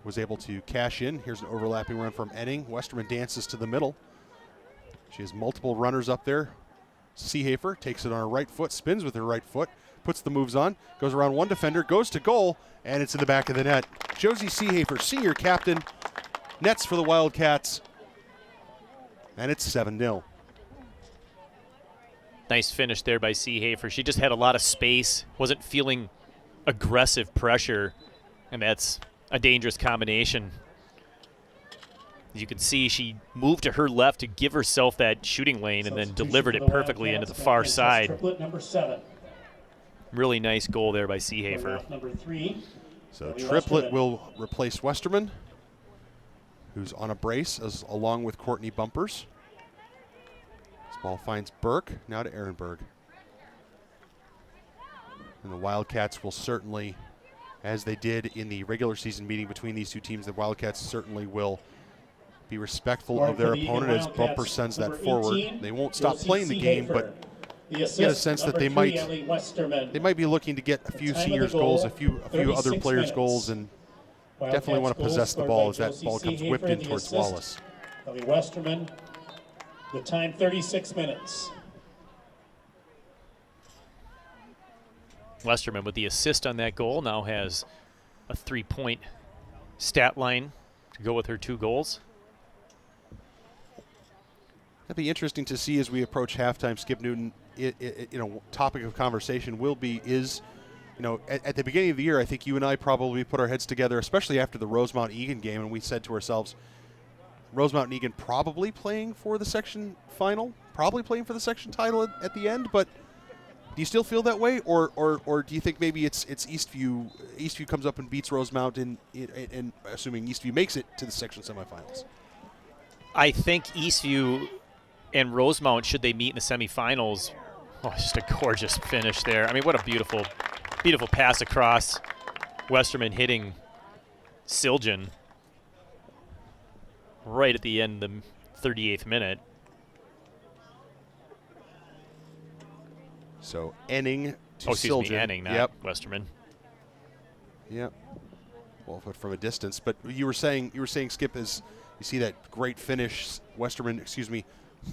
was able to cash in. Here's an overlapping run from Enning. Westerman dances to the middle. She has multiple runners up there. Seehafer takes it on her right foot, spins with her right foot, puts the moves on, goes around one defender, goes to goal, and it's in the back of the net. Josie Seehafer, senior captain, nets for the Wildcats, and it's 7-0. Nice finish there by Seehafer. She just had a lot of space, wasn't feeling aggressive pressure, and that's a dangerous combination. As you can see, she moved to her left to give herself that shooting lane and then delivered it perfectly into the far side. Number 7. Really nice goal there by Seehafer. Number 3. So Ellie Triplet Westerman. will replace Westerman, who's on a brace, along with Courtney Bumpers. This ball finds Burke, now to Ehrenberg. And the Wildcats will certainly, as they did in the regular season meeting between these two teams, the Wildcats certainly will be respectful of their opponent as Bumper sends that forward. They won't stop playing the game, but you get a sense that they might be looking to get a few seniors' goals, a few other players' goals, and definitely want to possess the ball as that ball comes whipped in towards Wallace. Ellie Westerman, the time 36 minutes. Westerman with the assist on that goal now has a 3-point stat line to go with her 2 goals. That'd be interesting to see as we approach halftime. Skip Newton, topic of conversation is, at the beginning of the year, I think you and I probably put our heads together, especially after the Rosemount Eagan game, and we said to ourselves, Rosemount and Eagan probably playing for the section final, probably playing for the section title at the end, but do you still feel that way, or do you think maybe it's Eastview? Eastview comes up and beats Rosemount, and assuming Eastview makes it to the section semifinals. I think Eastview and Rosemount, should they meet in the semifinals, just a gorgeous finish there. I mean, what a beautiful, beautiful pass across. Westerman hitting Siljan right at the end of the 38th minute. So Enning to Siljan. Siljan. Enning, not Westerman. Yep. Well, but from a distance. But you were saying, Skip, is you see that great finish, Westerman, excuse me,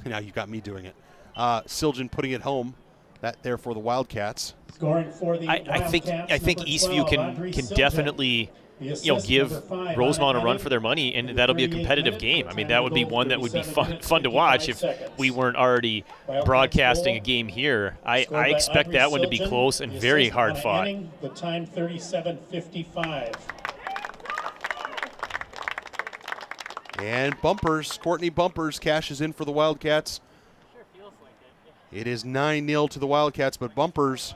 now you got me doing it. Siljan putting it home, that there for the Wildcats. Scoring for the I think Eastview can definitely give Rosemount a run for their money, and that'll be a competitive game. I mean, that would be one that would be fun to watch if we weren't already broadcasting a game here. I expect that one to be close and very hard fought. The time 37:55. And Bumpers, Courtney Bumpers cashes in for the Wildcats. It is 9-0 to the Wildcats, but Bumpers,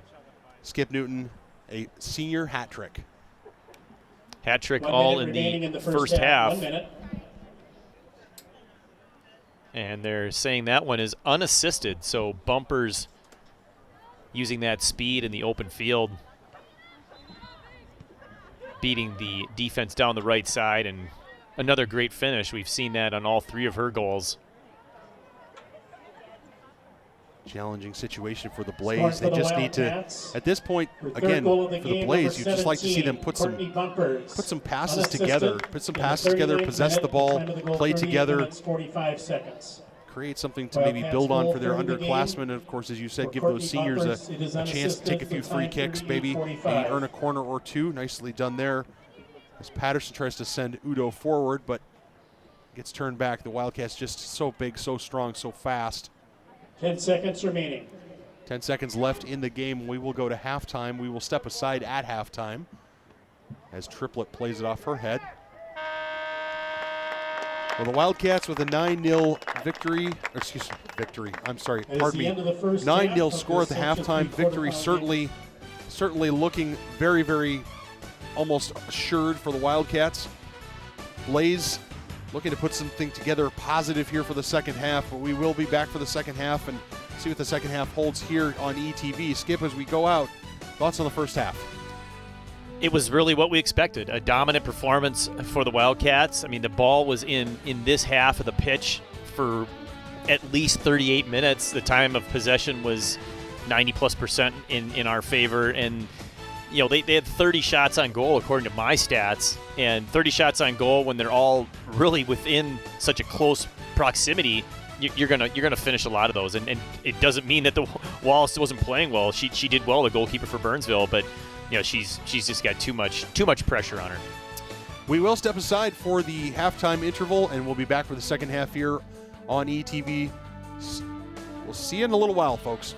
Skip Newton, a senior hat trick. Hat trick all in the first half. And they're saying that one is unassisted, so Bumpers using that speed in the open field, beating the defense down the right side, and another great finish. We've seen that on all 3 of her goals. Challenging situation for the Blaze. They just need to, at this point, again, for the Blaze, you'd just like to see them put some passes together, possess the ball, play together, create something to maybe build on for their underclassmen, and of course, as you said, give those seniors a chance to take a few free kicks, maybe earn a corner or 2. Nicely done there. As Patterson tries to send Udo forward, but gets turned back. The Wildcats just so big, so strong, so fast. 10 seconds remaining. 10 seconds left in the game. We will go to halftime. We will step aside at halftime as Triplet plays it off her head. Well, the Wildcats with a 9-0 victory. I'm sorry, pardon me. 9-0 score at the halftime. Victory certainly looking very, very almost assured for the Wildcats. Blaze looking to put something together positive here for the second half, but we will be back for the second half and see what the second half holds here on ETV. Skip, as we go out, thoughts on the first half? It was really what we expected, a dominant performance for the Wildcats. I mean, the ball was in this half of the pitch for at least 38 minutes. The time of possession was 90+% in our favor, and they had 30 shots on goal according to my stats, and 30 shots on goal when they're all really within such a close proximity, you're gonna finish a lot of those. And it doesn't mean that the Wallace wasn't playing well. She did well, the goalkeeper for Burnsville, but she's just got too much pressure on her. We will step aside for the halftime interval, and we'll be back for the second half here on ETV. We'll see you in a little while, folks.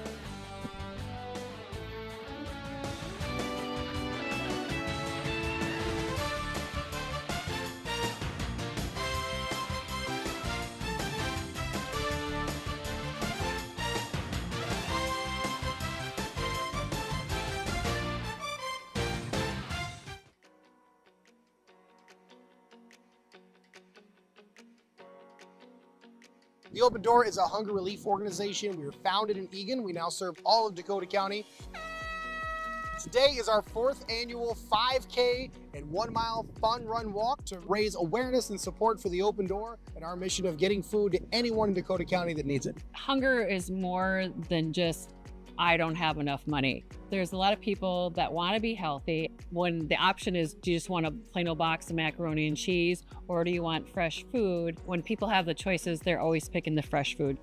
The Open Door is a hunger relief organization. We were founded in Eagan. We now serve all of Dakota County. Today is our 4th annual 5K and 1 mile fun run walk to raise awareness and support for the Open Door and our mission of getting food to anyone in Dakota County that needs it. Hunger is more than just, I don't have enough money. There's a lot of people that want to be healthy when the option is, do you just want a plain old box of macaroni and cheese, or do you want fresh food? When people have the choices, they're always picking the fresh food.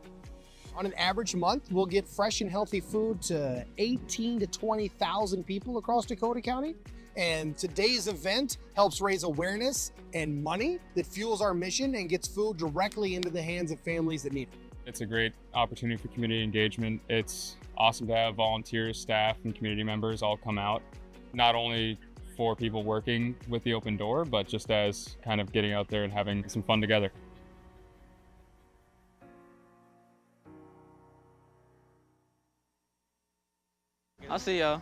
On an average month, we'll get fresh and healthy food to 18 to 20,000 people across Dakota County. And today's event helps raise awareness and money that fuels our mission and gets food directly into the hands of families that need it. It's a great opportunity for community engagement. It's awesome to have volunteers, staff, and community members all come out, not only for people working with the Open Door, but just as kind of getting out there and having some fun together. I'll see y'all.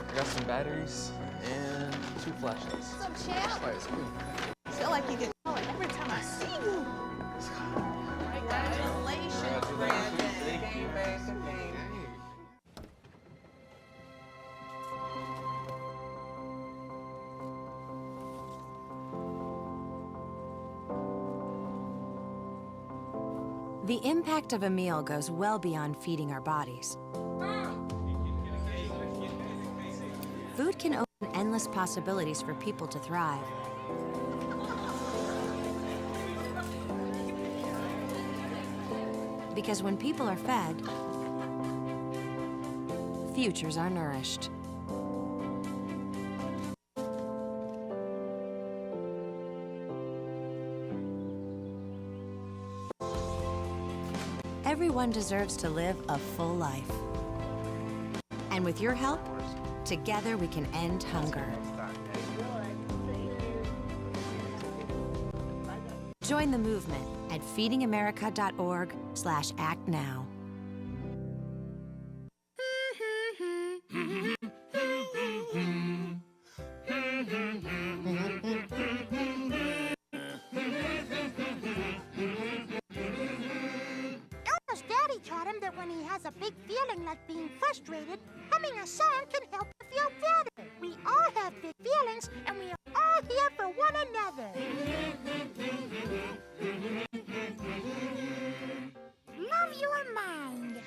I got some batteries and 2 flashlights. What's up, champ? Flashlights, come here. I feel like you get taller every time I see you. Congratulations, Brandon. Game, game. The impact of a meal goes well beyond feeding our bodies. Food can open endless possibilities for people to thrive. Because when people are fed, futures are nourished. Everyone deserves to live a full life. And with your help, together we can end hunger. Join the movement at feedingamerica.org/actnow. Elmo's daddy taught him that when he has a big feeling like being frustrated, humming a song can help him feel better. We all have big feelings, and we are all here for one another. Love your mind.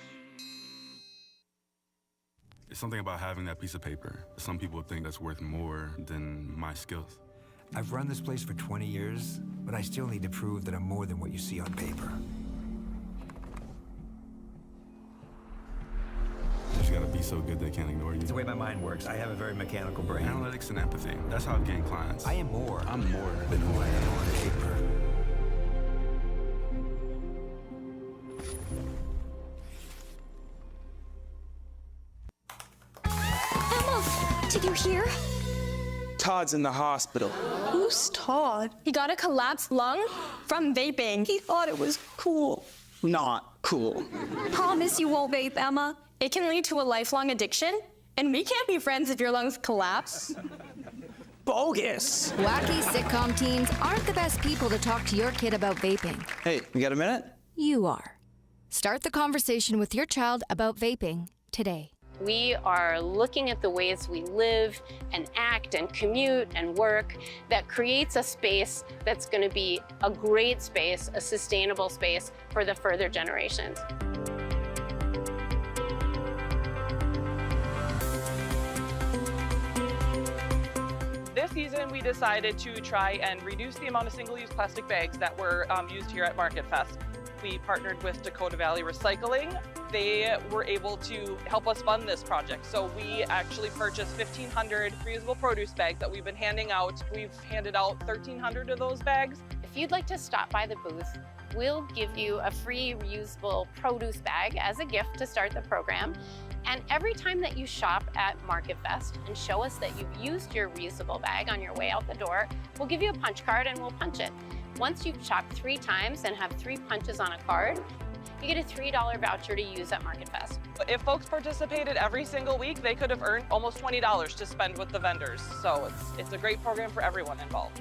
It's something about having that piece of paper. Some people think that's worth more than my skills. I've run this place for 20 years, but I still need to prove that I'm more than what you see on paper. You just gotta be so good they can't ignore you. It's the way my mind works. I have a very mechanical brain. Analytics and empathy. That's how I've gained clients. I am more. I'm more than who I am on paper. Emma, did you hear? Todd's in the hospital. Who's Todd? He got a collapsed lung from vaping. He thought it was cool. Not cool. Promise you won't vape, Emma. It can lead to a lifelong addiction, and we can't be friends if your lungs collapse. Bogus. Wacky sitcom teens aren't the best people to talk to your kid about vaping. Hey, you got a minute? You are. Start the conversation with your child about vaping today. We are looking at the ways we live and act and commute and work that creates a space that's going to be a great space, a sustainable space for the further generations. This season, we decided to try and reduce the amount of single-use plastic bags that were used here at Market Fest. We partnered with Dakota Valley Recycling. They were able to help us fund this project. So we actually purchased 1,500 reusable produce bags that we've been handing out. We've handed out 1,300 of those bags. If you'd like to stop by the booth, we'll give you a free reusable produce bag as a gift to start the program. And every time that you shop at Market Fest and show us that you've used your reusable bag on your way out the door, we'll give you a punch card and we'll punch it. Once you've shopped 3 times and have 3 punches on a card, you get a $3 voucher to use at Market Fest. If folks participated every single week, they could have earned almost $20 to spend with the vendors. So it's a great program for everyone involved.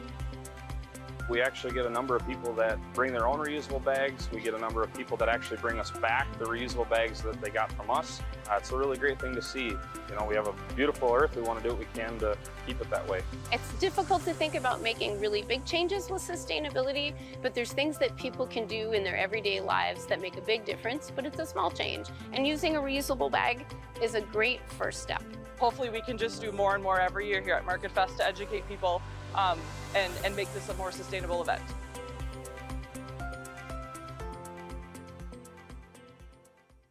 We actually get a number of people that bring their own reusable bags. We get a number of people that actually bring us back the reusable bags that they got from us. It's a really great thing to see. You know, we have a beautiful earth. We want to do what we can to keep it that way. It's difficult to think about making really big changes with sustainability, but there's things that people can do in their everyday lives that make a big difference, but it's a small change. And using a reusable bag is a great first step. Hopefully we can just do more and more every year here at Market Fest to educate people and make this a more sustainable event.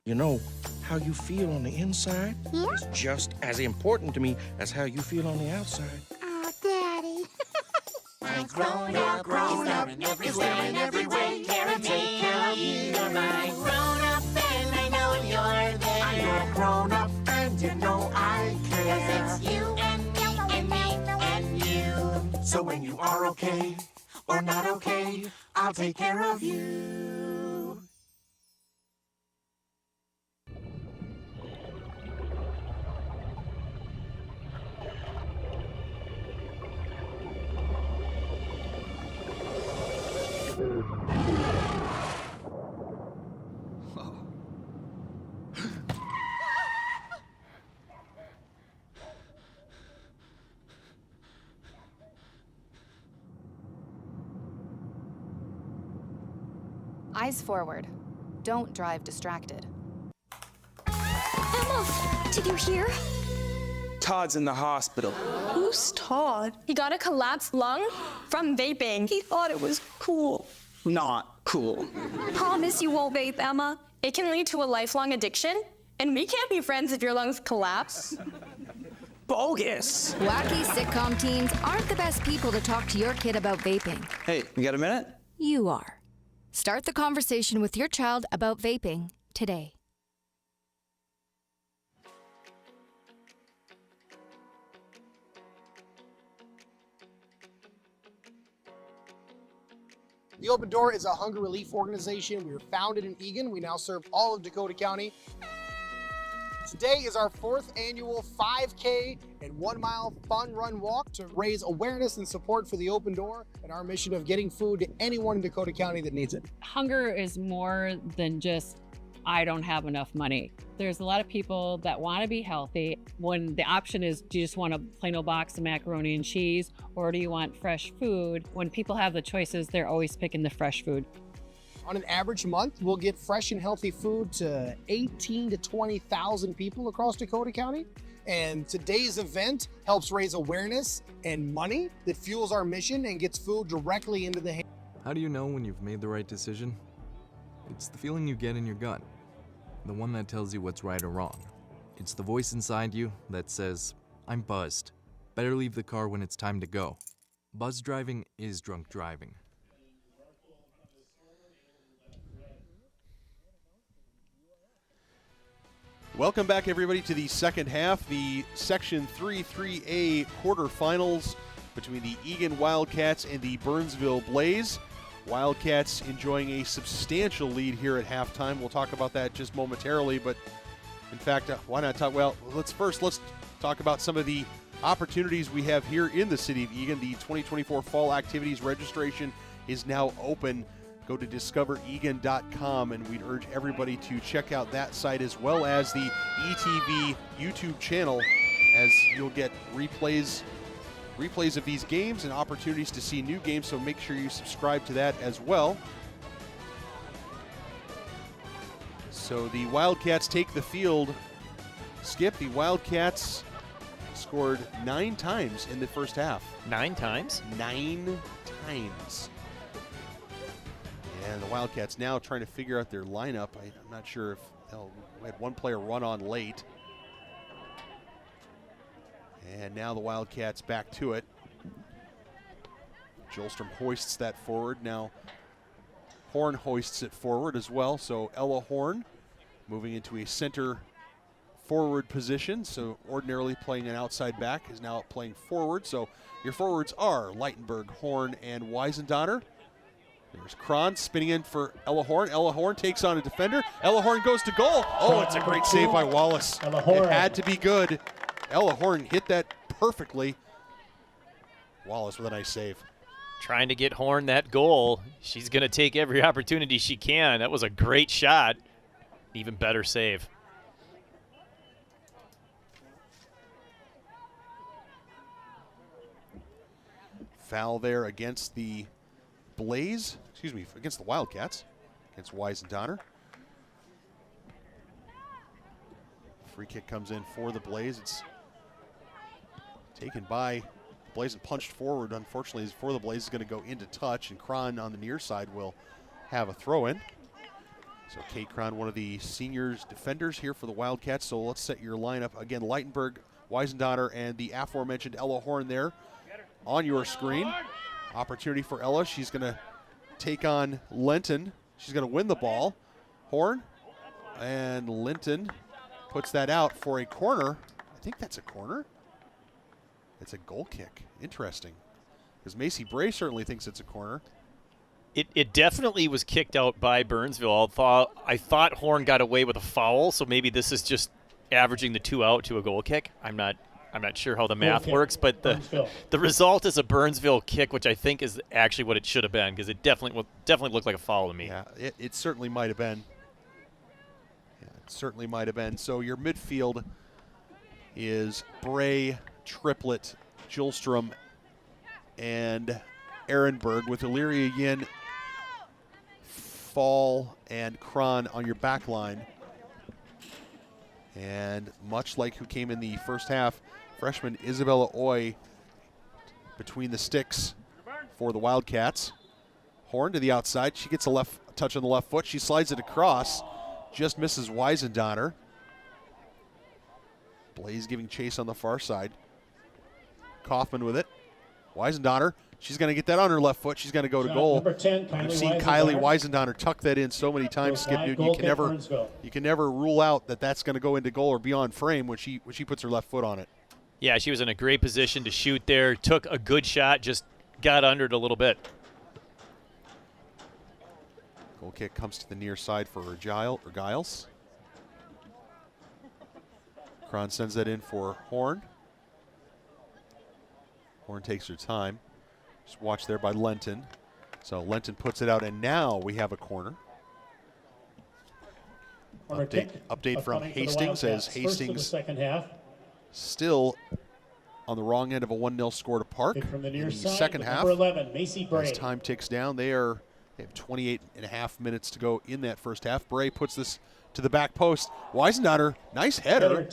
You know, how you feel on the inside is just as important to me as how you feel on the outside. Oh, Daddy. I'm grown up in every way. Care of me, you're my grown up, and I know you're there. I know grown up, and you know I care. 'Cause it's you and me and me and you. So when you are okay or not okay, I'll take care of you. Eyes forward. Don't drive distracted. Emma, did you hear? Todd's in the hospital. Who's Todd? He got a collapsed lung from vaping. He thought it was cool. Not cool. Promise you won't vape, Emma. It can lead to a lifelong addiction, and we can't be friends if your lungs collapse. Bogus. Wacky sitcom teens aren't the best people to talk to your kid about vaping. Hey, you got a minute? You are. Start the conversation with your child about vaping today. The Open Door is a hunger relief organization. We were founded in Eagan. We now serve all of Dakota County. Today is our 4th annual 5K and 1 mile fun run walk to raise awareness and support for the Open Door and our mission of getting food to anyone in Dakota County that needs it. Hunger is more than just, I don't have enough money. There's a lot of people that want to be healthy when the option is, do you just want a plain old box of macaroni and cheese, or do you want fresh food? When people have the choices, they're always picking the fresh food. On an average month, we'll get fresh and healthy food to 18,000 to 20,000 people across Dakota County. And today's event helps raise awareness and money that fuels our mission and gets food directly into the hands. How do you know when you've made the right decision? It's the feeling you get in your gut, the one that tells you what's right or wrong. It's the voice inside you that says, I'm buzzed. Better leave the car when it's time to go. Buzz driving is drunk driving. Welcome back, everybody, to the second half, the Section 3-3A quarterfinals between the Eagan Wildcats and the Burnsville Blaze. Wildcats enjoying a substantial lead here at halftime. We'll talk about that just momentarily, but in fact, why not talk? Well, let's talk about some of the opportunities we have here in the city of Eagan. The 2024 Fall Activities registration is now open. Go to discovereagan.com, and we'd urge everybody to check out that site as well as the ETV YouTube channel, as you'll get replays of these games and opportunities to see new games, so make sure you subscribe to that as well. So the Wildcats take the field. Skip, the Wildcats scored 9 times in the first half. 9 times? 9 times. And the Wildcats now trying to figure out their lineup. I'm not sure if they'll had one player run on late. And now the Wildcats back to it. Jolstrom hoists that forward. Now Horn hoists it forward as well. So Ella Horn moving into a center forward position. So ordinarily playing an outside back is now playing forward. So your forwards are Leitenberg, Horn, and Weisendotter. There's Kron spinning in for Ella Horn. Ella Horn takes on a defender. Ella Horn goes to goal. Oh, it's a great save by Wallace. It had to be good. Ella Horn hit that perfectly. Wallace with a nice save. Trying to get Horn that goal. She's going to take every opportunity she can. That was a great shot. Even better save. Foul there against the Blaze, against the Wildcats, against Weisendotter. Free kick comes in for the Blaze. It's taken by Blaze and punched forward. Unfortunately, for the Blaze is going to go into touch, and Kron on the near side will have a throw in. So Kate Kron, one of the seniors defenders here for the Wildcats. So let's set your lineup again. Leitenberg, Weisendotter, and the aforementioned Ella Horn there on your screen. Opportunity for Ella. She's going to take on Linton. She's going to win the ball. Horn and Linton puts that out for a corner. I think that's a corner. It's a goal kick. Interesting. Because Macy Bray certainly thinks it's a corner. It definitely was kicked out by Burnsville. I thought Horn got away with a foul, so maybe this is just averaging the 2 out to a goal kick. I'm not sure how the math works, but the result is a Burnsville kick, which I think is actually what it should have been, because it definitely looked like a foul to me. Yeah, it certainly might have been. Yeah, it certainly might have been. So your midfield is Bray, Triplett, Jolstrom, and Ehrenberg, with Illyria Yin, Fall, and Kron on your back line. And much like who came in the first half, freshman Isabella Oy between the sticks for the Wildcats. Horn to the outside. She gets a left touch on the left foot. She slides it across. Just misses Weisendotter. Blaze giving chase on the far side. Kaufman with it. Weisendotter. She's going to get that on her left foot. She's going to go to goal. Number 10, I've seen Kylie Weisendotter tuck that in so many times, Skip Newton. You can never rule out that that's going to go into goal or beyond frame when she puts her left foot on it. Yeah, she was in a great position to shoot there. Took a good shot, just got under it a little bit. Goal kick comes to the near side for Giles. Kron sends that in for Horn. Horn takes her time. Just watch there by Lenton. So Lenton puts it out, and now we have a corner. Update from Hastings, as Hastings still on the wrong end of a 1-0 score to Park. From the near in the side, second half, 11, Macy Bray. as time ticks down, they have 28 and a half minutes to go in that first half. Bray puts this to the back post. Weisendotter, nice header,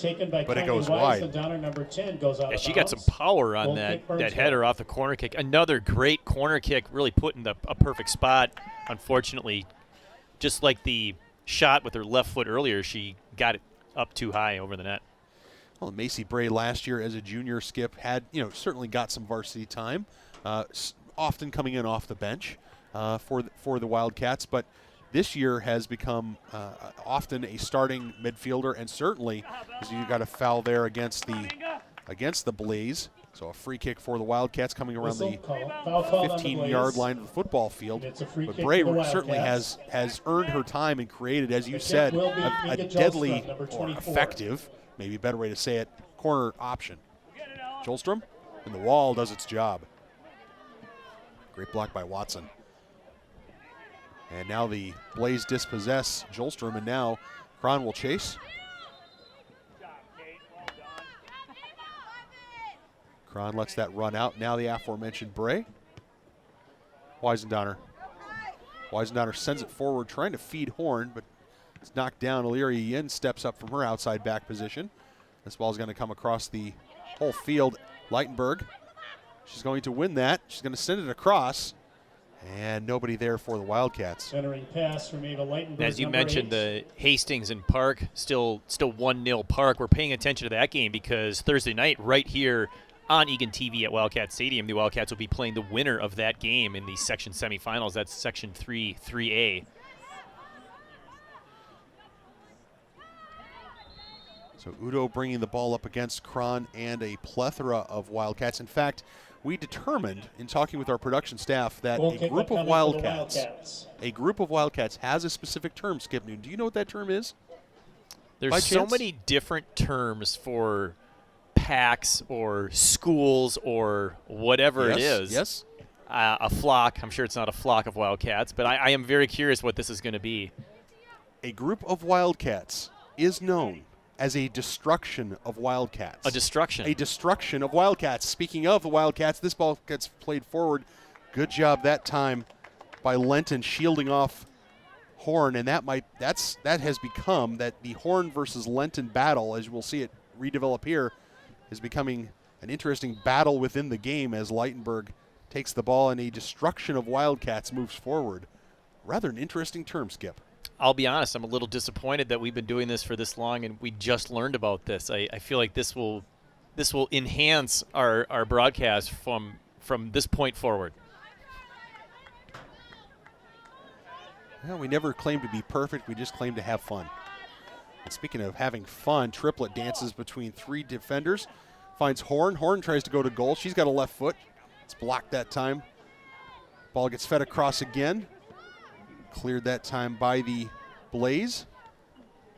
but it goes wide. Number 10 goes out Yeah, of she got some bounds. power on Goal that kick, Burnsville. header off the corner kick. Another great corner kick, really put in a perfect spot. Unfortunately, just like the shot with her left foot earlier, she got it up too high over the net. Well, Macy Bray last year as a junior, Skip, had certainly got some varsity time, often coming in off the bench for the Wildcats, but this year has become often a starting midfielder, and certainly as you got a foul there against the Blaze. So a free kick for the Wildcats coming around the 15-yard line of the football field. But Bray certainly has earned her time and created, as you said, a deadly or effective, maybe a better way to say it, corner option. Jolstrom, and the wall does its job. Great block by Watson. And now the Blaze dispossess Jolstrom, and now Kron will chase. Kron lets that run out. Now the aforementioned Bray. Weisendotter sends it forward, trying to feed Horn, but it's knocked down. Illyria Yin steps up from her outside back position. This ball is going to come across the whole field. Leitenberg, she's going to win that. She's going to send it across, and nobody there for the Wildcats. Centering pass from Ava Leitenberg. As you mentioned, the Hastings and Park still 1-0 Park. We're paying attention to that game because Thursday night, right here on Eagan TV at Wildcat Stadium, the Wildcats will be playing the winner of that game in the section semifinals. That's Section 3A. So Udo bringing the ball up against Cron and a plethora of Wildcats. In fact, we determined in talking with our production staff that a group of Wildcats has a specific term, Skip Newton. Do you know what that term is? There's so many different terms for packs or schools or whatever it is. Yes. A flock. I'm sure it's not a flock of Wildcats, but I am very curious what this is going to be. A group of Wildcats is known as a destruction of Wildcats. A destruction. A destruction of Wildcats. Speaking of the Wildcats, this ball gets played forward. Good job that time by Lenton shielding off Horn, and that has become that the Horn versus Lenton battle, as we'll see it redevelop here, is becoming an interesting battle within the game as Leitenberg takes the ball and a destruction of Wildcats moves forward. Rather an interesting term, Skip. I'll be honest, I'm a little disappointed that we've been doing this for this long and we just learned about this. I feel like this will enhance our broadcast from this point forward. Well, we never claim to be perfect, we just claim to have fun. And speaking of having fun, Triplet dances between three defenders, finds Horn. Horn tries to go to goal. She's got a left foot. It's blocked that time. Ball gets fed across again. Cleared that time by the Blaze.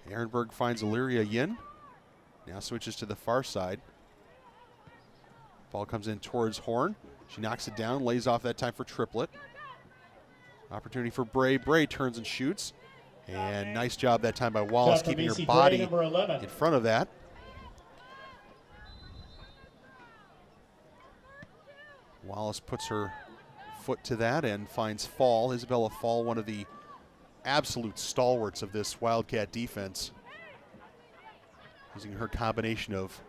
Ehrenberg finds Illyria Yin. Now switches to the far side. Ball comes in towards Horn. She knocks it down, lays off that time for Triplet. Opportunity for Bray. Bray turns and shoots. And nice job that time by Wallace, keeping her body in front of that. Wallace puts her foot to that and finds Fall. Isabella Fall, one of the absolute stalwarts of this Wildcat defense. Using her combination of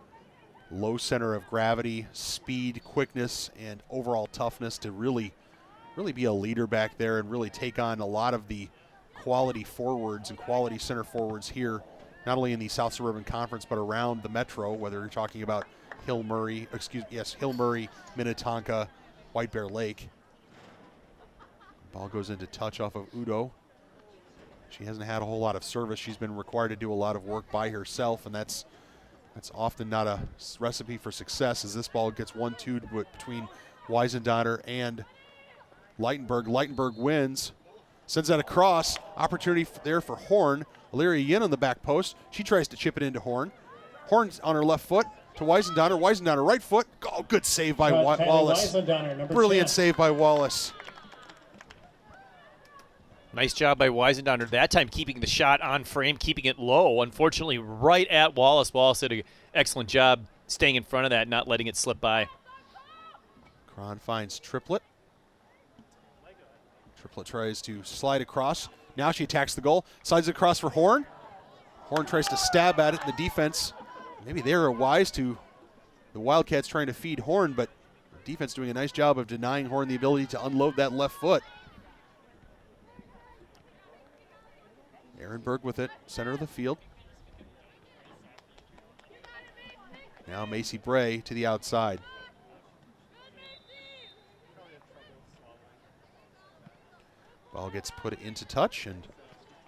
low center of gravity, speed, quickness, and overall toughness to really be a leader back there and really take on a lot of the quality forwards and quality center forwards here, not only in the South Suburban Conference, but around the Metro, whether you're talking about Hill Murray, Minnetonka, White Bear Lake. Ball goes into touch off of Udo. She hasn't had a whole lot of service. She's been required to do a lot of work by herself, and that's often not a recipe for success as this ball gets 1-2 between Weisendotter and Leitenberg. Leitenberg wins, sends that across. Opportunity there for Horn. Illyria Yin on the back post. She tries to chip it into Horn. Horn's on her left foot to Weisendotter. Weisendotter right foot. Oh, good save by Wallace. Brilliant save by Wallace. Nice job by Weisendotter that time, keeping the shot on frame, keeping it low. Unfortunately, right at Wallace. Wallace did an excellent job staying in front of that, not letting it slip by. Cron finds Triplet. Triplet tries to slide across. Now she attacks the goal. Slides it across for Horn. Horn tries to stab at it. The defense, maybe they were wise to the Wildcats trying to feed Horn, but the defense doing a nice job of denying Horn the ability to unload that left foot. Ehrenberg with it, center of the field. Now Macy Bray to the outside. Ball gets put into touch, and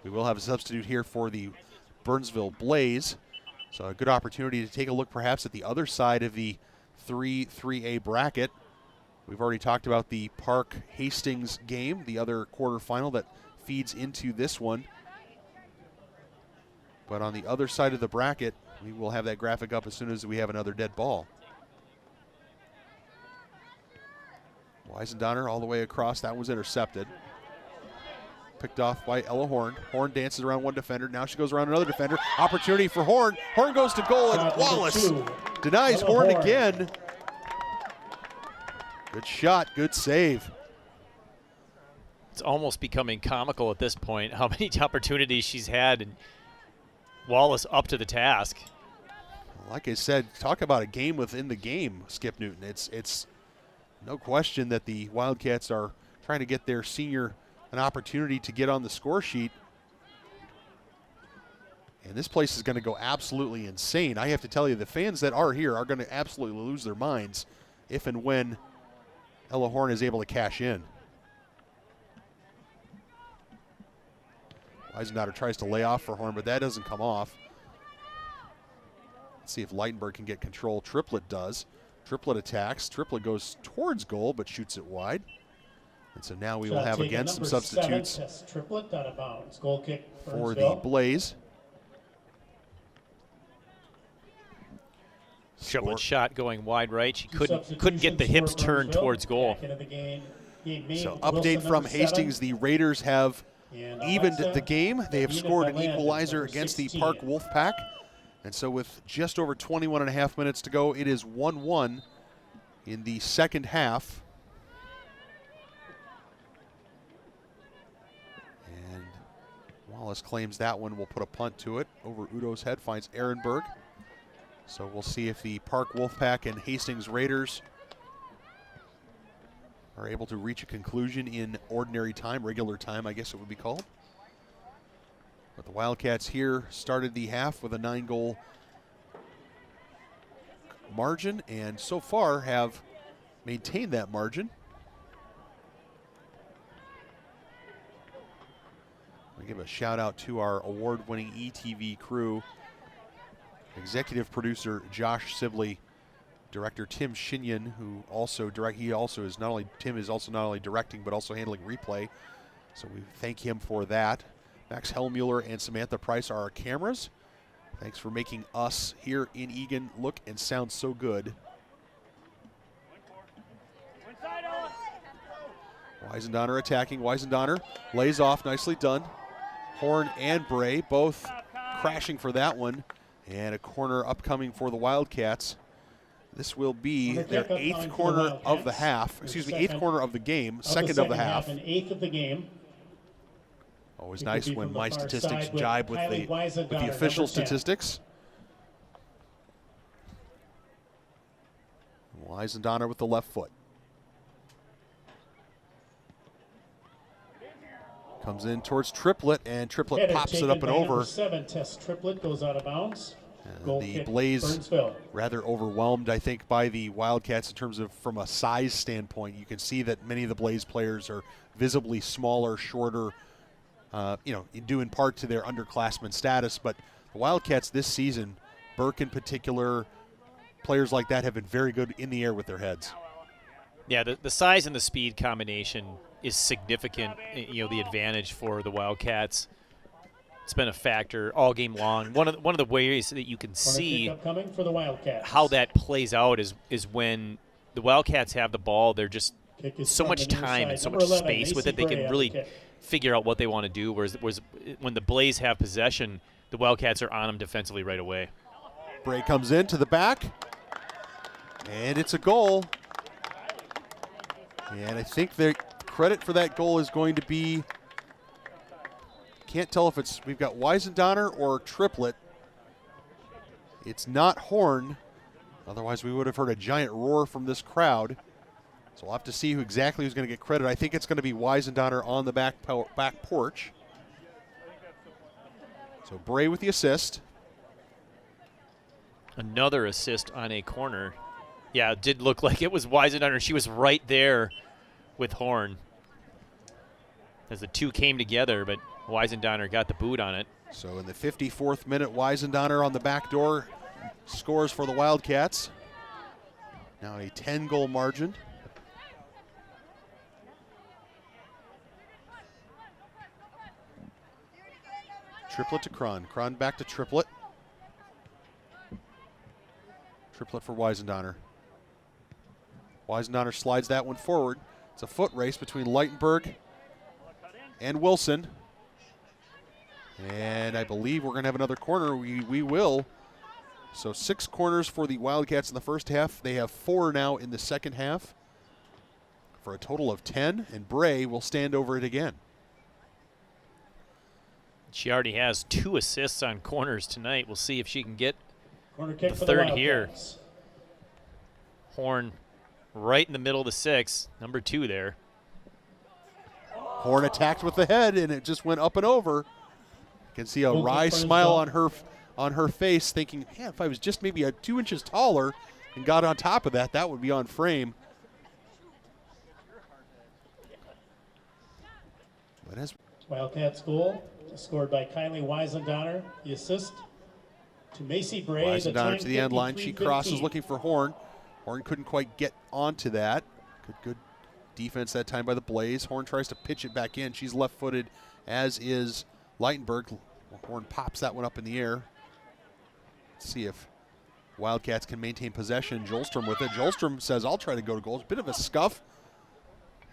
we will have a substitute here for the Burnsville Blaze. So a good opportunity to take a look perhaps at the other side of the 3A bracket. We've already talked about the Park Hastings game, the other quarterfinal that feeds into this one. But on the other side of the bracket, we will have that graphic up as soon as we have another dead ball. Weisendotter all the way across. That was intercepted. Picked off by Ella Horn. Horn dances around one defender. Now she goes around another defender. Opportunity for Horn. Horn goes to goal, and Wallace denies Horn again. Good shot, good save. It's almost becoming comical at this point how many opportunities she's had, and Wallace up to the task. Like I said, talk about a game within the game, Skip Newton. It's no question that the Wildcats are trying to get their senior an opportunity to get on the score sheet. And this place is going to go absolutely insane. I have to tell you, the fans that are here are going to absolutely lose their minds if and when Ella Horn is able to cash in. Eisendotter tries to lay off for Horn, but that doesn't come off. Let's see if Leitenberg can get control. Triplett does. Triplett attacks. Triplett goes towards goal, but shoots it wide. And so now we will have again some substitutes Triplett out of bounds. Goal kick for the Blaze. Triplett shot going wide right. She couldn't get the hips turned towards goal. So update from Hastings, the Raiders have evened the game. They have scored an equalizer against the Park Wolfpack. And so with just over 21 and a half minutes to go, it is 1-1 in the second half. And Wallace claims that one. Will put a punt to it over Udo's head, finds Ehrenberg. So we'll see if the Park Wolfpack and Hastings Raiders are able to reach a conclusion in ordinary time, regular time, I guess it would be called. But the Wildcats here started the half with a 9-goal margin and so far have maintained that margin. I give a shout out to our award-winning ETV crew. Executive producer Josh Sibley, director Tim Shinyan, who also Tim is also not only directing but also handling replay. So we thank him for that. Max Hellmuller and Samantha Price are our cameras. Thanks for making us here in Eagan look and sound so good. Weisendonner attacking. Weisendonner lays off, nicely done. Horn and Bray both crashing for that one. And a corner upcoming for the Wildcats. This will be their 8th corner of the half. Excuse me, 8th corner of the game, second of the half. And 8th of the game. Always nice when my statistics jibe with the official statistics. Weisendonner with the left foot. Comes in towards Triplett, and Triplett pops it up and over. Number 7 test Triplett goes out of bounds. The Blaze rather overwhelmed, I think, by the Wildcats in terms of from a size standpoint. You can see that many of the Blaze players are visibly smaller, shorter, due in part to their underclassmen status. But the Wildcats this season, Burke in particular, players like that have been very good in the air with their heads. Yeah, the size and the speed combination is significant, the advantage for the Wildcats. It's been a factor all game long. One of the ways that you can see for the Wildcats. How that plays out is when the Wildcats have the ball, they're just so much time and so much space with it, they can really figure out what they want to do, whereas when the Blaze have possession, the Wildcats are on them defensively right away. Bray comes in to the back, and it's a goal. And I think the credit for that goal is going to be, can't tell if we've got Weisendonner or Triplett. It's not Horn. Otherwise, we would have heard a giant roar from this crowd. So we'll have to see who's going to get credit. I think it's going to be Weisendonner on the back porch. So Bray with the assist. Another assist on a corner. Yeah, it did look like it was Weisendonner. She was right there with Horn as the two came together, but Weisendonner got the boot on it. So in the 54th minute, Weisendonner on the back door scores for the Wildcats. Now a 10-goal margin. Triplett to Cron. Cron back to Triplett. Triplett for Weisendonner. Weisendonner slides that one forward. It's a foot race between Leitenberg and Wilson. And I believe we're going to have another corner. We will. So 6 corners for the Wildcats in the first half. They have 4 now in the second half for a total of 10. And Bray will stand over it again. She already has 2 assists on corners tonight. We'll see if she can get Corner kick the for third the here. Wildcats. Horn right in the middle of the 6, number 2 there. Horn attacked with the head, and it just went up and over. You can see a Goal kick wry Burnsville. smile on her face, thinking, man, if I was just maybe 2 inches taller and got on top of that, that would be on frame. But as Wildcats goal scored by Kylie Weisendonner. The assist to Macy Bray. The time Weisendonner to the end line, she crosses 53-15. looking for Horn. Horn couldn't quite get onto that. Good defense that time by the Blaze. Horn tries to pitch it back in. She's left-footed, as is Leitenberg. Horn pops that one up in the air. Let's see if Wildcats can maintain possession. Jolstrom with it. Jolstrom says, I'll try to go to goal. It's a bit of a scuff.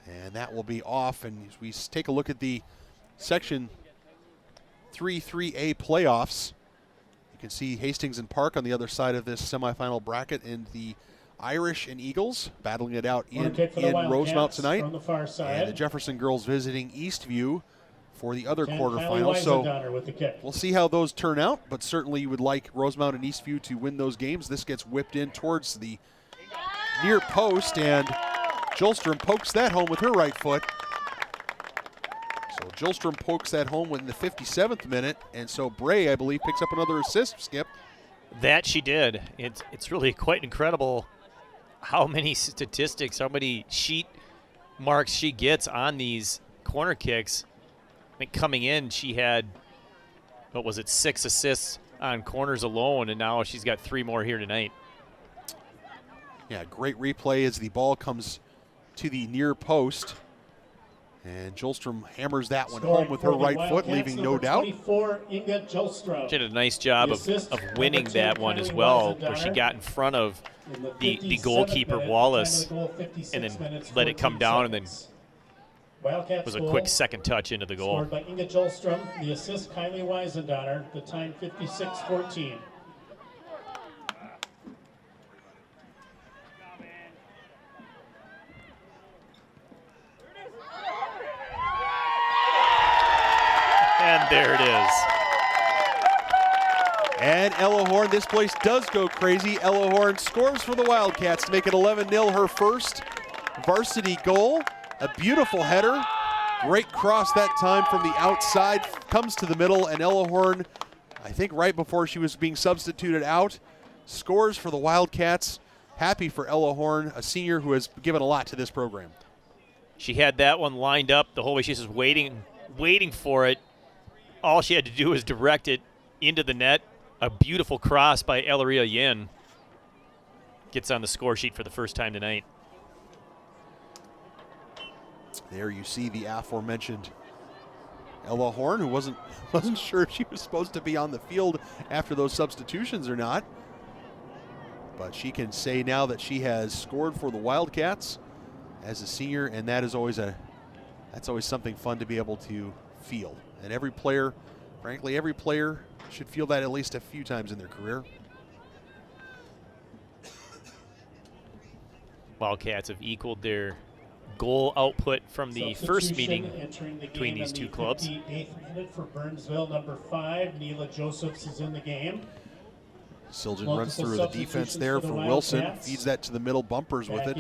And that will be off. And as we take a look at the Section 3-3A playoffs, you can see Hastings and Park on the other side of this semifinal bracket, and the Irish and Eagles battling it out in Rosemount tonight. From the far side. And the Jefferson girls visiting Eastview for the other And quarterfinals. Kylie So Weisendonner with the kick. we'll see how those turn out, but certainly you would like Rosemount and Eastview to win those games. This gets whipped in towards the near post, and Jolstrom pokes that home with her right foot. So Jolstrom pokes that home in the 57th minute, and so Bray, I believe, picks up another assist, Skip. That she did. It's really quite incredible how many statistics, how many sheet marks she gets on these corner kicks. I think coming in, she had, 6 assists on corners alone, and now she's got 3 more here tonight. Yeah, great replay as the ball comes to the near post. And Jolstrom hammers that one home with her right foot, leaving no doubt. 24, Inga Jolstrom. She did a nice job of winning that one as well, where she got in front of the goalkeeper, Wallace, and then let it come down, and then was a quick second touch into the goal. Scored by Inga Jolstrom. The assist, Kylie Weisendonner. The time 56-14. And there it is. And Ella Horn, this place does go crazy. Ella Horn scores for the Wildcats to make it 11-0, her first varsity goal. A beautiful header. Great cross that time from the outside. Comes to the middle, and Ella Horn, I think right before she was being substituted out, scores for the Wildcats. Happy for Ella Horn, a senior who has given a lot to this program. She had that one lined up the whole way. She's just waiting for it. All she had to do was direct it into the net. A beautiful cross by Elaria Yin. Gets on the score sheet for the first time tonight. There you see the aforementioned Ella Horn, who wasn't sure if she was supposed to be on the field after those substitutions or not. But she can say now that she has scored for the Wildcats as a senior, and that's always something fun to be able to feel. And every player, frankly, every player should feel that at least a few times in their career. Wildcats have equaled their goal output from the first meeting between these two clubs. 58th minute for Burnsville, number 5. Neela Josephs is in the game. Siljan runs through the defense there for Wilson, feeds that to the middle. Bumpers with it.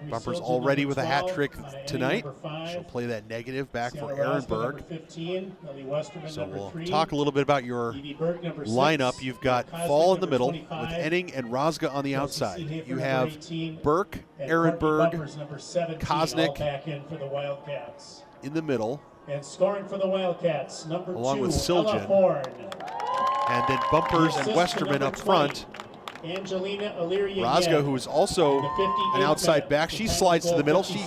Bumpers already with a hat trick tonight. She'll play that negative back for Ehrenberg. So we'll talk a little bit about your lineup. You've got Fall in the middle with Enning and Rozga on the outside. You have Burke, Ehrenberg, Kosnick in the middle. And scoring for the Wildcats, number 2, along with Ella Siljan. Horn. And then Bumpers and Westerman up front. Angelina Illyria Rozga, who is also an outside back, she slides to the middle. She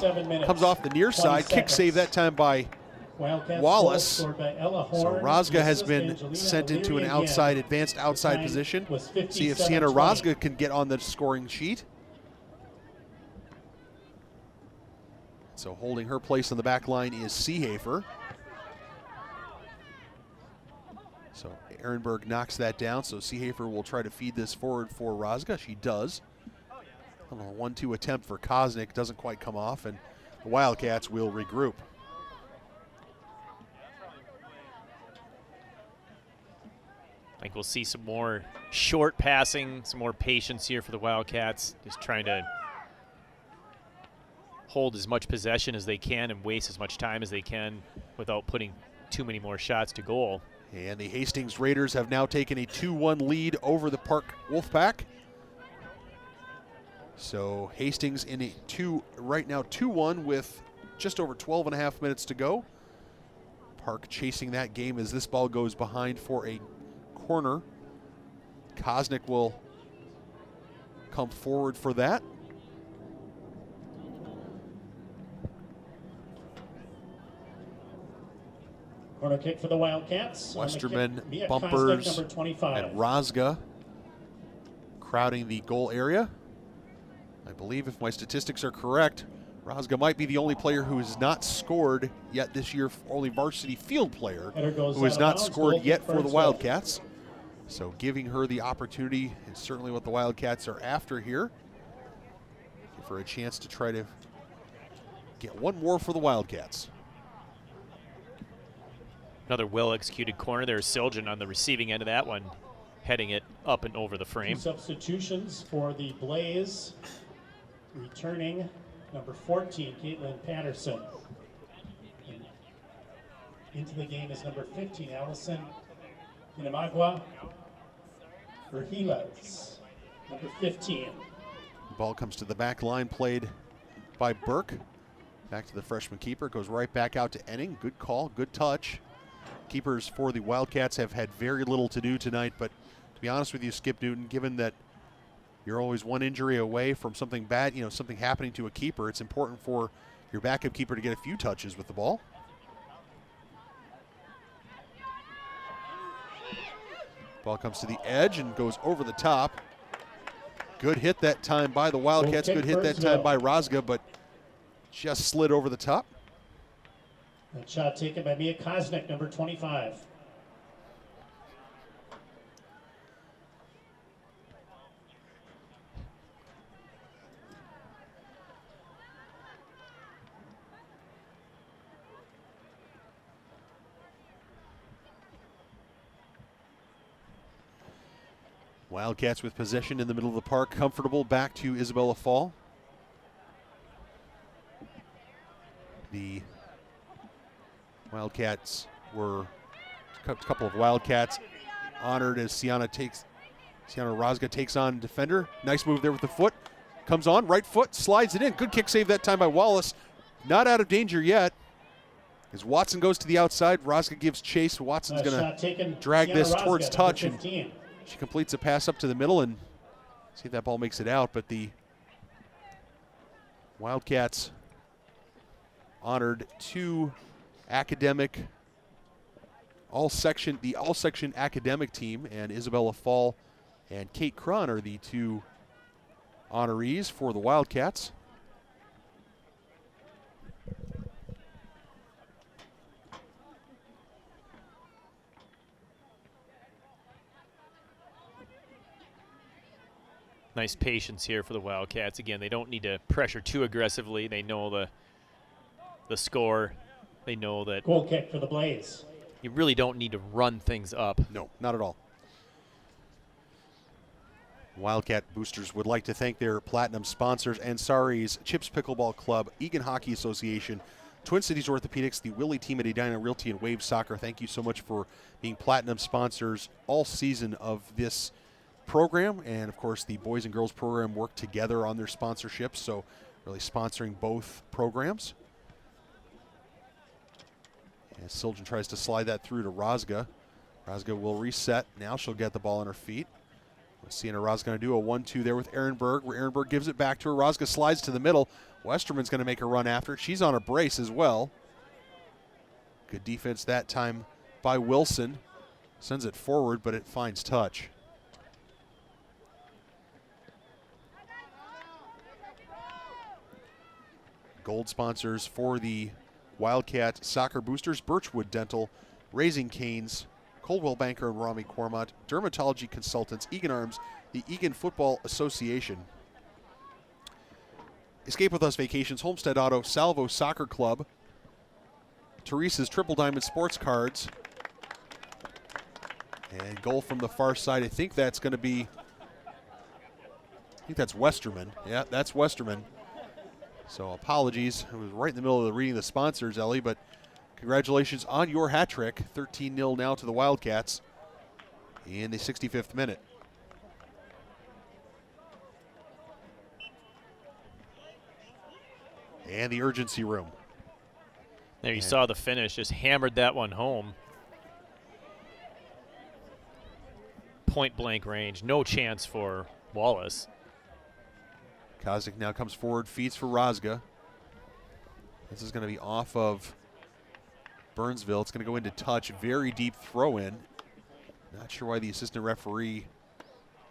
comes off the near side. Kick save that time by Wallace. So Rozga has been sent into an advanced outside position. See if Sienna Rozga can get on the scoring sheet. So holding her place on the back line is Seehafer. So Ehrenberg knocks that down, so Seehafer will try to feed this forward for Rozga. She does. A 1-2 attempt for Kosnick doesn't quite come off, and the Wildcats will regroup. think we'll see some more short passing, some more patience here for the Wildcats, just trying to hold as much possession as they can and waste as much time as they can without putting too many more shots to goal. And the Hastings Raiders have now taken a 2-1 lead over the Park Wolfpack. So Hastings in a right now 2-1 with just over 12 and a half minutes to go. Park chasing that game as this ball goes behind for a corner. Kosnick will come forward for that. Corner kick for the Wildcats. Westerman, Kosnick, Bumpers, number 25. and Rozga crowding the goal area. I believe if my statistics are correct, Rozga might be the only player who has not scored yet this year, only varsity field player who has not scored yet for the Wildcats. So giving her the opportunity is certainly what the Wildcats are after here. Give her a chance to try to get one more for the Wildcats. Another well-executed corner. There's Siljan on the receiving end of that one, heading it up and over the frame. Two substitutions for the Blaze. Returning, number 14, Caitlin Patterson. And into the game is number 15, Allison Inamagua. For Gilas, number 15. The ball comes to the back line, played by Burke. Back to the freshman keeper, goes right back out to Enning. Good call, good touch. Keepers for the Wildcats have had very little to do tonight, but to be honest with you, Skip Newton, given that you're always one injury away from something bad, something happening to a keeper, it's important for your backup keeper to get a few touches with the ball. Ball comes to the edge and goes over the top. Good hit that time by the Wildcats, good hit that time by Rozga, but just slid over the top. That shot taken by Mia Kosnick, number 25. Wildcats with possession in the middle of the park, comfortable, back to Isabella Fall. The Wildcats were a couple of Wildcats honored as Sienna Rozga takes on defender. Nice move there with the foot. Comes on, right foot, slides it in. Good kick save that time by Wallace. Not out of danger yet. As Watson goes to the outside, Rozga gives chase. Watson's going to drag this towards touch, and she completes a pass up to the middle and see if that ball makes it out. But the Wildcats honored two academic all-section academic team, and Isabella Fall and Kate Cron are the two honorees for the Wildcats. Nice patience here for the Wildcats. Again, they don't need to pressure too aggressively. They know the score. They know that goal kick for the Blaze. You really don't need to run things up. No, not at all. Wildcat boosters would like to thank their platinum sponsors: Ansari's Chips Pickleball Club, Eagan Hockey Association, Twin Cities Orthopedics, the Willie team at Edina Realty, and Wave Soccer. Thank you so much for being platinum sponsors all season of this program. And of course, the boys and girls program work together on their sponsorships, so really sponsoring both programs. As Siljan tries to slide that through to Rozga. Rozga will reset. Now she'll get the ball on her feet. Let's see, Rozga going to do a 1-2 there with Ehrenberg, where Ehrenberg gives it back to her. Rozga slides to the middle. Westerman's going to make a run after it. She's on a brace as well. Good defense that time by Wilson. Sends it forward, but it finds touch. Gold sponsors for the Wildcat Soccer Boosters: Birchwood Dental, Raising Canes, Coldwell Banker and Rami Cormont, Dermatology Consultants, Eagan Arms, the Eagan Football Association, Escape With Us Vacations, Homestead Auto, Salvo Soccer Club, Teresa's Triple Diamond Sports Cards, And goal from the far side. I think that's going to be, Westerman. Yeah, that's Westerman. So apologies. I was right in the middle of reading the sponsors, Ellie, but congratulations on your hat trick. 13-0 now to the Wildcats in the 65th minute. And the urgency room. There you saw the finish, just hammered that one home. Point blank range, no chance for Wallace. Koznick now comes forward, feeds for Rozga. This is going to be off of Burnsville. It's going to go into touch, very deep throw in. Not sure why the assistant referee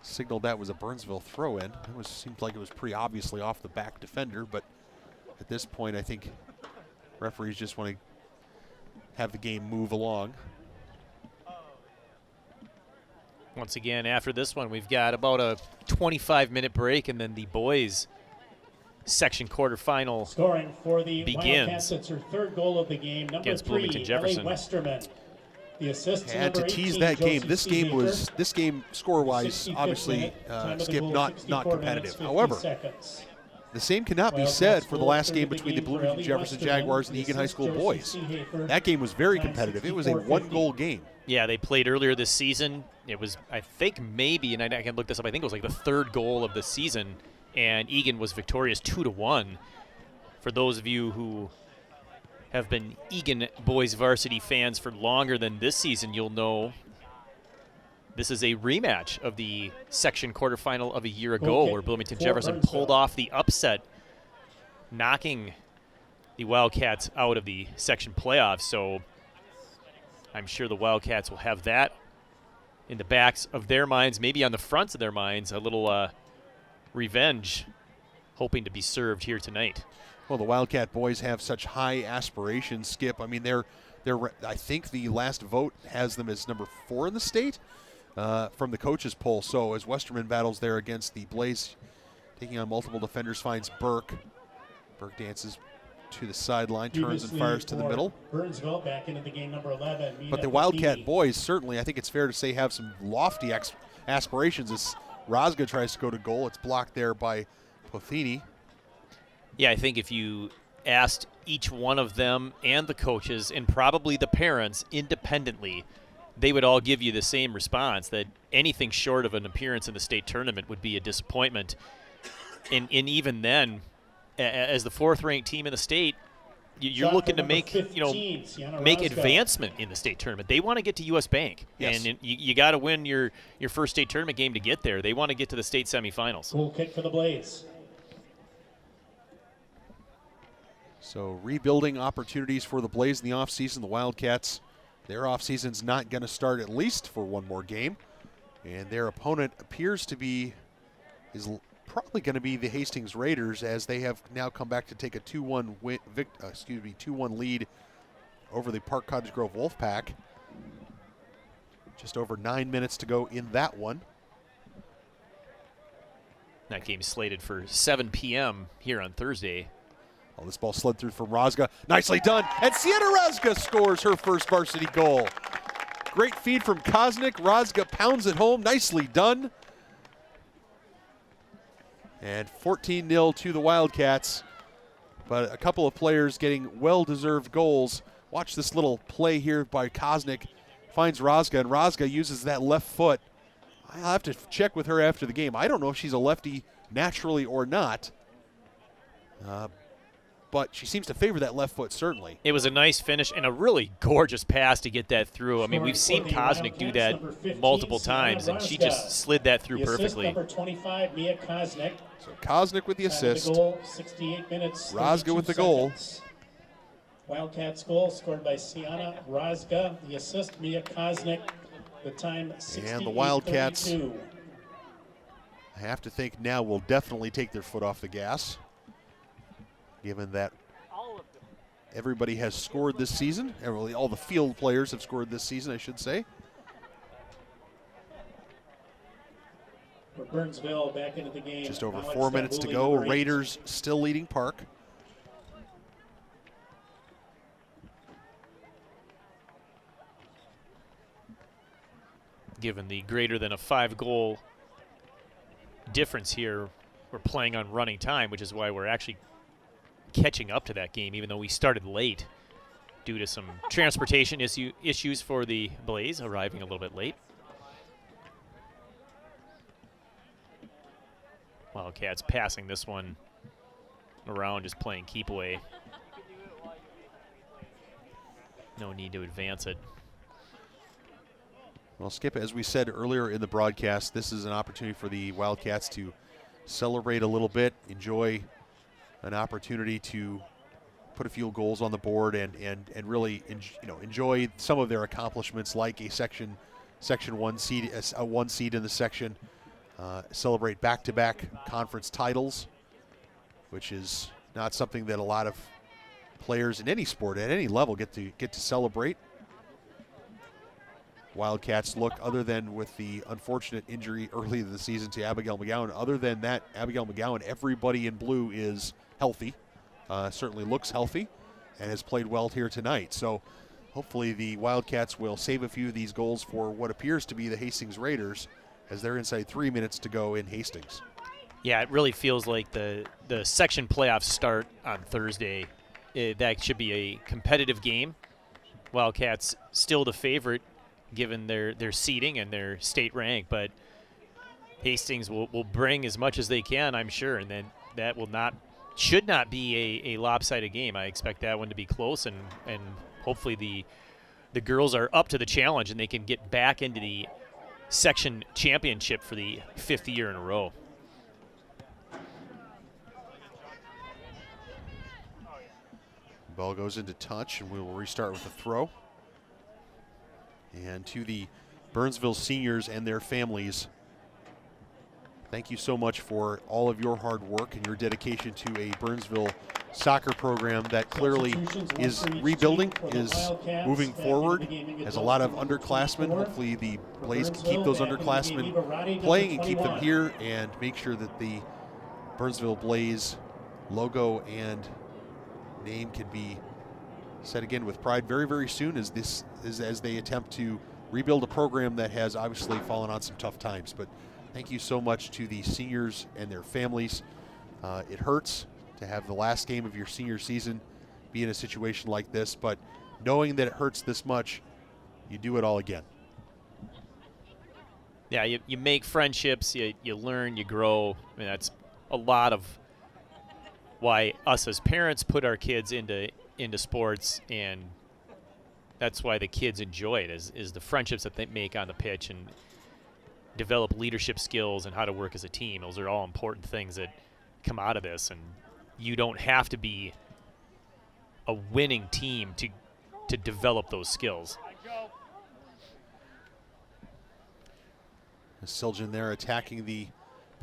signaled that was a Burnsville throw in. It seemed like it was pretty obviously off the back defender, but at this point I think referees just want to have the game move along. Once again, after this one, we've got about a 25-minute break, and then the boys' section quarterfinal scoring for the begins. Wildcats. It's her third goal of the game. Number against 3, Bloomington Jefferson. Ellie Westerman. The assist Had to tease that game. This game score-wise, obviously, Skip, not competitive. However, the same cannot be said for the last game between the Bloomington Jefferson Jaguars and the Eagan High School boys. That game was very competitive. It was a one-goal game. Yeah, they played earlier this season. It was, I think, maybe, and I can look this up, I think it was like the third goal of the season, and Eagan was victorious 2-1. For those of you who have been Eagan boys varsity fans for longer than this season, you'll know this is a rematch of the section quarterfinal of a year ago where Bloomington Jefferson pulled off the upset, knocking the Wildcats out of the section playoffs. So I'm sure the Wildcats will have that in the backs of their minds, maybe on the fronts of their minds, a little revenge hoping to be served here tonight. Well, the Wildcat boys have such high aspirations, Skip. I mean, I think the last vote has them as number 4 in the state from the coaches poll. So as Westerman battles there against the Blaze, taking on multiple defenders, finds Burke. Burke dances to the sideline, turns and fires to the middle. Burnsville back into the game, number 11. But the Wildcat boys certainly, I think it's fair to say, have some lofty aspirations as Rozga tries to go to goal. It's blocked there by Pothini. Yeah, I think if you asked each one of them and the coaches and probably the parents independently, they would all give you the same response, that anything short of an appearance in the state tournament would be a disappointment. And even then, as the 4th-ranked team in the state, you're looking to make advancement in the state tournament. They want to get to U.S. Bank, and you got to win your first state tournament game to get there. They want to get to the state semifinals. Goal kick for the Blaze. So rebuilding opportunities for the Blaze in the offseason. The Wildcats, their offseason's not going to start at least for one more game, and their opponent appears to be probably going to be the Hastings Raiders, as they have now come back to take a 2-1 lead over the Park Cottage Grove Wolfpack. Just over 9 minutes to go in that one. That game's slated for 7 p.m. here on Thursday. Oh, this ball slid through from Rozga. Nicely done. And Sienna Rozga scores her first varsity goal. Great feed from Koznick. Rozga pounds it home. Nicely done. And 14-0 to the Wildcats. But a couple of players getting well-deserved goals. Watch this little play here by Koznick. Finds Rozga, and Rozga uses that left foot. I'll have to check with her after the game. I don't know if she's a lefty naturally or not. But she seems to favor that left foot, certainly. It was a nice finish and a really gorgeous pass to get that through. I mean, we've seen Koznick do that multiple times, and she just slid that through perfectly. Number 25, Mia Koznick. So Koznick with the assist. Goal, 68 minutes. Rozga with the goal. Wildcats goal scored by Sienna Rozga. The assist, Mia Koznick. The time, 68-32. And the Wildcats, I have to think now, will definitely take their foot off the gas, given that everybody has scored this season. All the field players have scored this season, I should say. For Burnsville back into the game. Just over 4 minutes to go. Raiders still leading Park. given the greater than a 5-goal difference here. We're playing on running time, which is why we're actually catching up to that game, even though we started late due to some transportation issues for the Blaze, arriving a little bit late. Wildcats passing this one around, just playing keep away. No need to advance it. Well, Skip, as we said earlier in the broadcast, this is an opportunity for the Wildcats to celebrate a little bit, enjoy an opportunity to put a few goals on the board, and really enjoy some of their accomplishments, like a section 1 seed, a 1 seed in the section. Celebrate back-to-back conference titles, which is not something that a lot of players in any sport at any level get to celebrate. Wildcats look, other than with the unfortunate injury early in the season to Abigail McGowan, other than that, Abigail McGowan, everybody in blue is healthy, certainly looks healthy, and has played well here tonight. So hopefully the Wildcats will save a few of these goals for what appears to be the Hastings Raiders, as they're inside 3 minutes to go in Hastings. Yeah, it really feels like the section playoffs start on Thursday. That should be a competitive game. Wildcats still the favorite given their seeding and their state rank, but Hastings will bring as much as they can, I'm sure, and then that should not be a lopsided game. I expect that one to be close, and hopefully the girls are up to the challenge and they can get back into the section championship for the 5th year in a row. Ball goes into touch, and we will restart with a throw. And to the Burnsville seniors and their families, thank you so much for all of your hard work and your dedication to a Burnsville soccer program that clearly is rebuilding, is moving forward, has a lot of underclassmen. Hopefully the Blaze can keep those underclassmen playing and keep them here, and make sure that the Burnsville Blaze logo and name can be said again with pride very, very soon, as they attempt to rebuild a program that has obviously fallen on some tough times. But thank you so much to the seniors and their families. It hurts to have the last game of your senior season be in a situation like this, but knowing that it hurts this much, you do it all again. Yeah, you make friendships, you learn, you grow. I mean, that's a lot of why us as parents put our kids into sports, and that's why the kids enjoy it, is the friendships that they make on the pitch and develop leadership skills and how to work as a team. Those are all important things that come out of this, and you don't have to be a winning team to develop those skills. Siljan there attacking the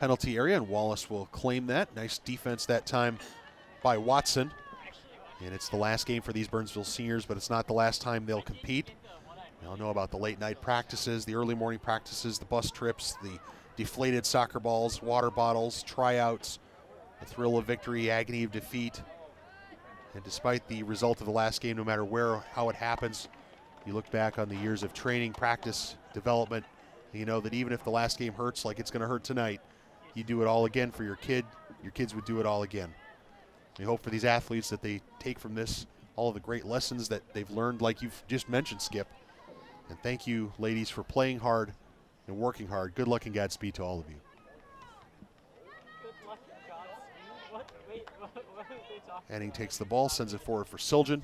penalty area, and Wallace will claim that. Nice defense that time by Watson. And it's the last game for these Burnsville seniors, but it's not the last time they'll compete. We all know about the late night practices, the early morning practices, the bus trips, the deflated soccer balls, water bottles, tryouts, the thrill of victory, agony of defeat. And despite the result of the last game, no matter how it happens, you look back on the years of training, practice, development, and you know that even if the last game hurts like it's going to hurt tonight, you do it all again for your kid. Your kids would do it all again. We hope for these athletes that they take from this all of the great lessons that they've learned, like you've just mentioned, Skip. And thank you, ladies, for playing hard and working hard. Good luck and Godspeed to all of you. Henning takes the ball, sends it forward for Siljan.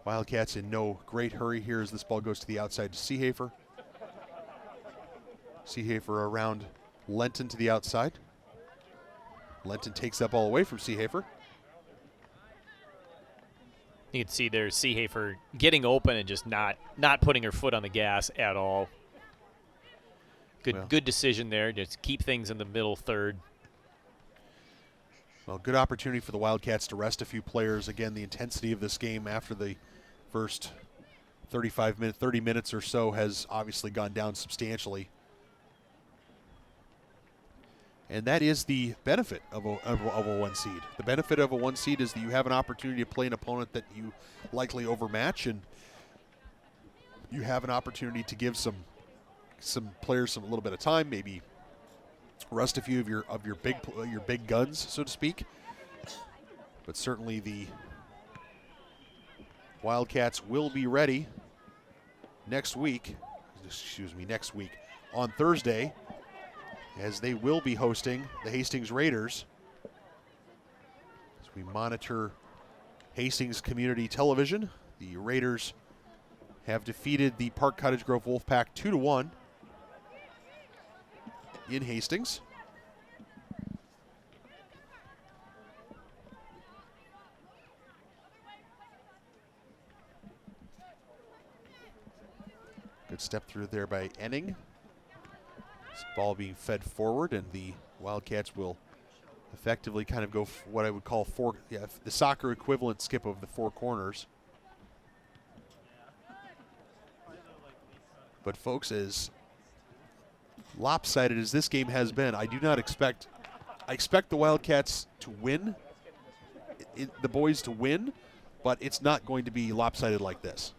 Wildcats in no great hurry here as this ball goes to the outside to Seehafer. Seehafer around Lenton to the outside. Lenton takes that ball away from Seehafer. You can see there Seehafer getting open and just not putting her foot on the gas at all. Good decision there. Just keep things in the middle third. Well, good opportunity for the Wildcats to rest a few players. Again, the intensity of this game after the first 30 minutes or so has obviously gone down substantially. And that is the benefit of a 1 seed. The benefit of a 1 seed is that you have an opportunity to play an opponent that you likely overmatch, and you have an opportunity to give some some players a little bit of time, maybe rest a few of your big guns, so to speak. But certainly the Wildcats will be ready next week on Thursday, as they will be hosting the Hastings Raiders. As we monitor Hastings Community Television, the Raiders have defeated the Park Cottage Grove Wolfpack 2-1 in Hastings. Good step through there by Enning. This ball being fed forward, and the Wildcats will effectively kind of go what I would call the soccer equivalent skip of the four corners. But folks, as lopsided as this game has been, I expect the Wildcats to win, the boys to win, but it's not going to be lopsided like this.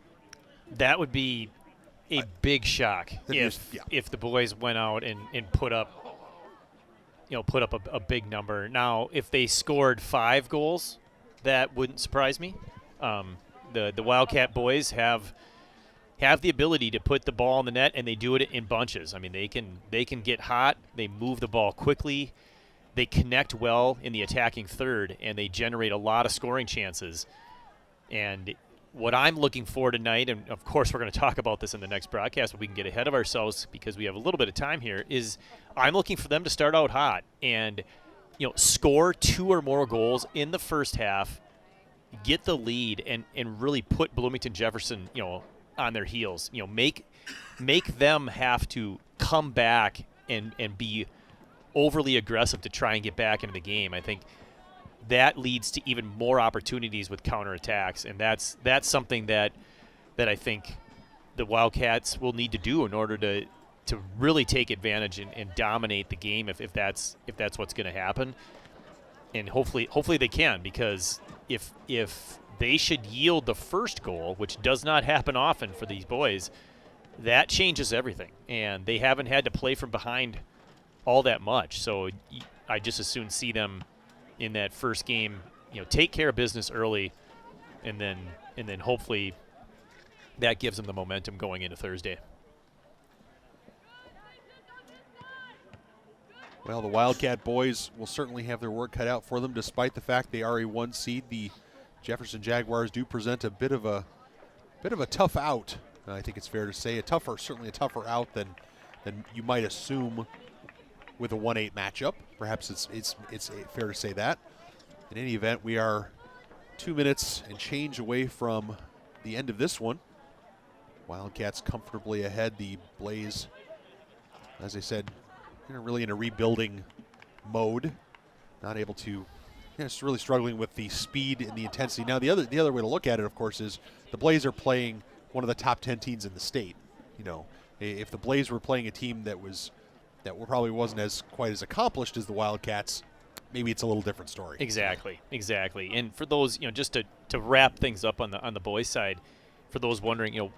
That would be a big shock if the boys went out and put up a big number. Now, if they scored 5 goals, that wouldn't surprise me. The Wildcat boys have the ability to put the ball in the net, and they do it in bunches. I mean, they can get hot. They move the ball quickly. They connect well in the attacking third, and they generate a lot of scoring chances. And what I'm looking for tonight, and of course we're going to talk about this in the next broadcast, but we can get ahead of ourselves because we have a little bit of time here, is I'm looking for them to start out hot and score 2 or more goals in the first half, get the lead, and really put Bloomington Jefferson on their heels. Make them have to come back and be overly aggressive to try and get back into the game. I think that leads to even more opportunities with counterattacks, and that's something that I think the Wildcats will need to do in order to really take advantage and dominate the game if that's what's going to happen. And hopefully they can, because if they should yield the first goal, which does not happen often for these boys, that changes everything. And they haven't had to play from behind all that much, so I just as soon see them in that first game, take care of business early, and then hopefully that gives them the momentum going into Thursday. Well, the Wildcat boys will certainly have their work cut out for them, despite the fact they are a 1 seed. The Jefferson Jaguars do present a bit of a tough out. I think it's fair to say certainly a tougher out than you might assume with a 1-8 matchup. Perhaps it's fair to say that. In any event, we are 2 minutes and change away from the end of this one. Wildcats comfortably ahead. The Blaze, as I said, really in a rebuilding mode. Not able to, just really struggling with the speed and the intensity. Now, the other way to look at it, of course, is the Blaze are playing one of the top 10 teams in the state. If the Blaze were playing a team that probably wasn't quite as accomplished as the Wildcats, maybe it's a little different story. Exactly. And for those, just to wrap things up on the boys' side, for those wondering,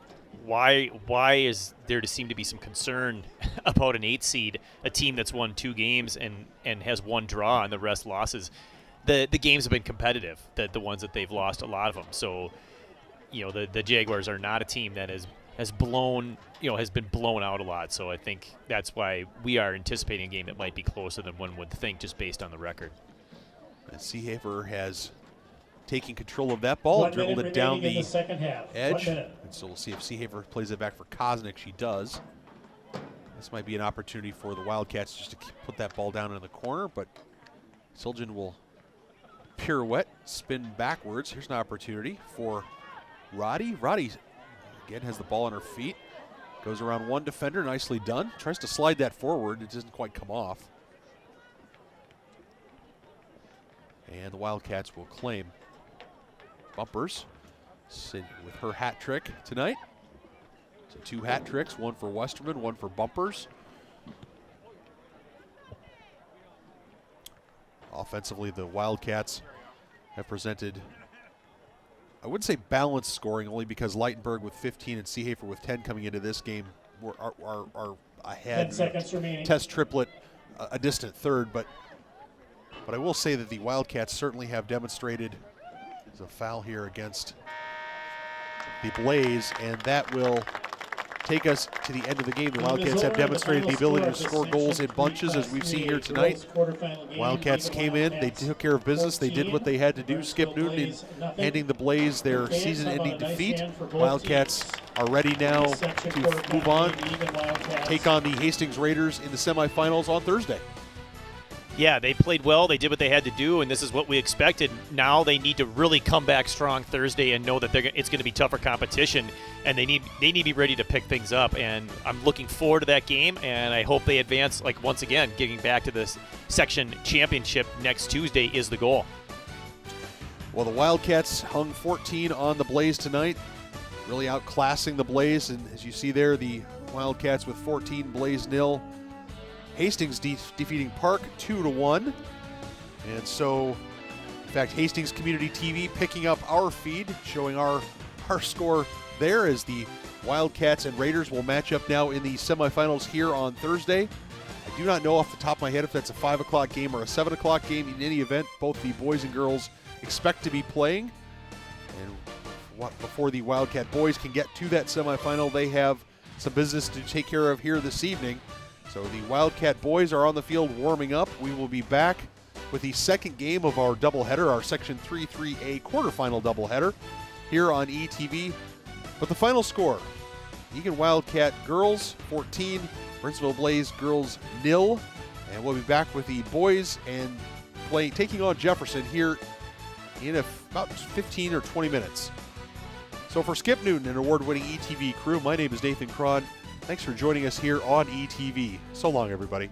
why is there to seem to be some concern about an 8 seed, a team that's won 2 games and has 1 draw and the rest losses? The games have been competitive, the ones that they've lost, a lot of them. So, the Jaguars are not a team that has been blown out a lot. So I think that's why we are anticipating a game that might be closer than one would think, just based on the record. And Seehafer has taken control of that ball, dribbled it down the second half. edge. And so we'll see if Seehafer plays it back for Kosnick. She does. This might be an opportunity for the Wildcats just to put that ball down in the corner, but Siljan will pirouette, spin backwards. Here's an opportunity for Roddy. Roddy again has the ball on her feet. Goes around one defender, nicely done. Tries to slide that forward, it doesn't quite come off. And the Wildcats will claim Bumpers with her hat trick tonight. So 2 hat tricks, one for Westerman, one for Bumpers. Offensively, the Wildcats have presented, I wouldn't say balanced scoring, only because Leitenberg with 15 and Seehafer with 10 coming into this game are ahead. 10 seconds remaining. Test triplet, a distant third, but I will say that the Wildcats certainly have demonstrated there's a foul here against the Blaze, and that will take us to the end of the game. The Wildcats have demonstrated the ability to score goals in bunches, as we've seen here tonight. Wildcats came in, they took care of business, they did what they had to do. Skip Newton in handing the Blaze their season-ending defeat. Wildcats are ready now to move on, take on the Hastings Raiders in the semifinals on Thursday. Yeah, they played well. They did what they had to do, and this is what we expected. Now they need to really come back strong Thursday and know that it's going to be tougher competition, and they need to be ready to pick things up. And I'm looking forward to that game, and I hope they advance. Like, once again, getting back to this section championship next Tuesday is the goal. Well, the Wildcats hung 14 on the Blaze tonight, really outclassing the Blaze, and as you see there, the Wildcats with 14, Blaze 0. Hastings defeating Park 2-1. And so, in fact, Hastings Community TV picking up our feed, showing our score there as the Wildcats and Raiders will match up now in the semifinals here on Thursday. I do not know off the top of my head if that's a 5 o'clock game or a 7 o'clock game. In any event, both the boys and girls expect to be playing. And before the Wildcat boys can get to that semifinal, they have some business to take care of here this evening. So the Wildcat boys are on the field warming up. We will be back with the second game of our doubleheader, our Section 3-3A quarterfinal doubleheader here on ETV. But the final score, Eagan Wildcat girls 14, Burnsville Blaze girls 0. And we'll be back with the boys and taking on Jefferson here in about 15 or 20 minutes. So for Skip Newton, an award-winning ETV crew, my name is Nathan Cron. Thanks for joining us here on ETV. So long, everybody.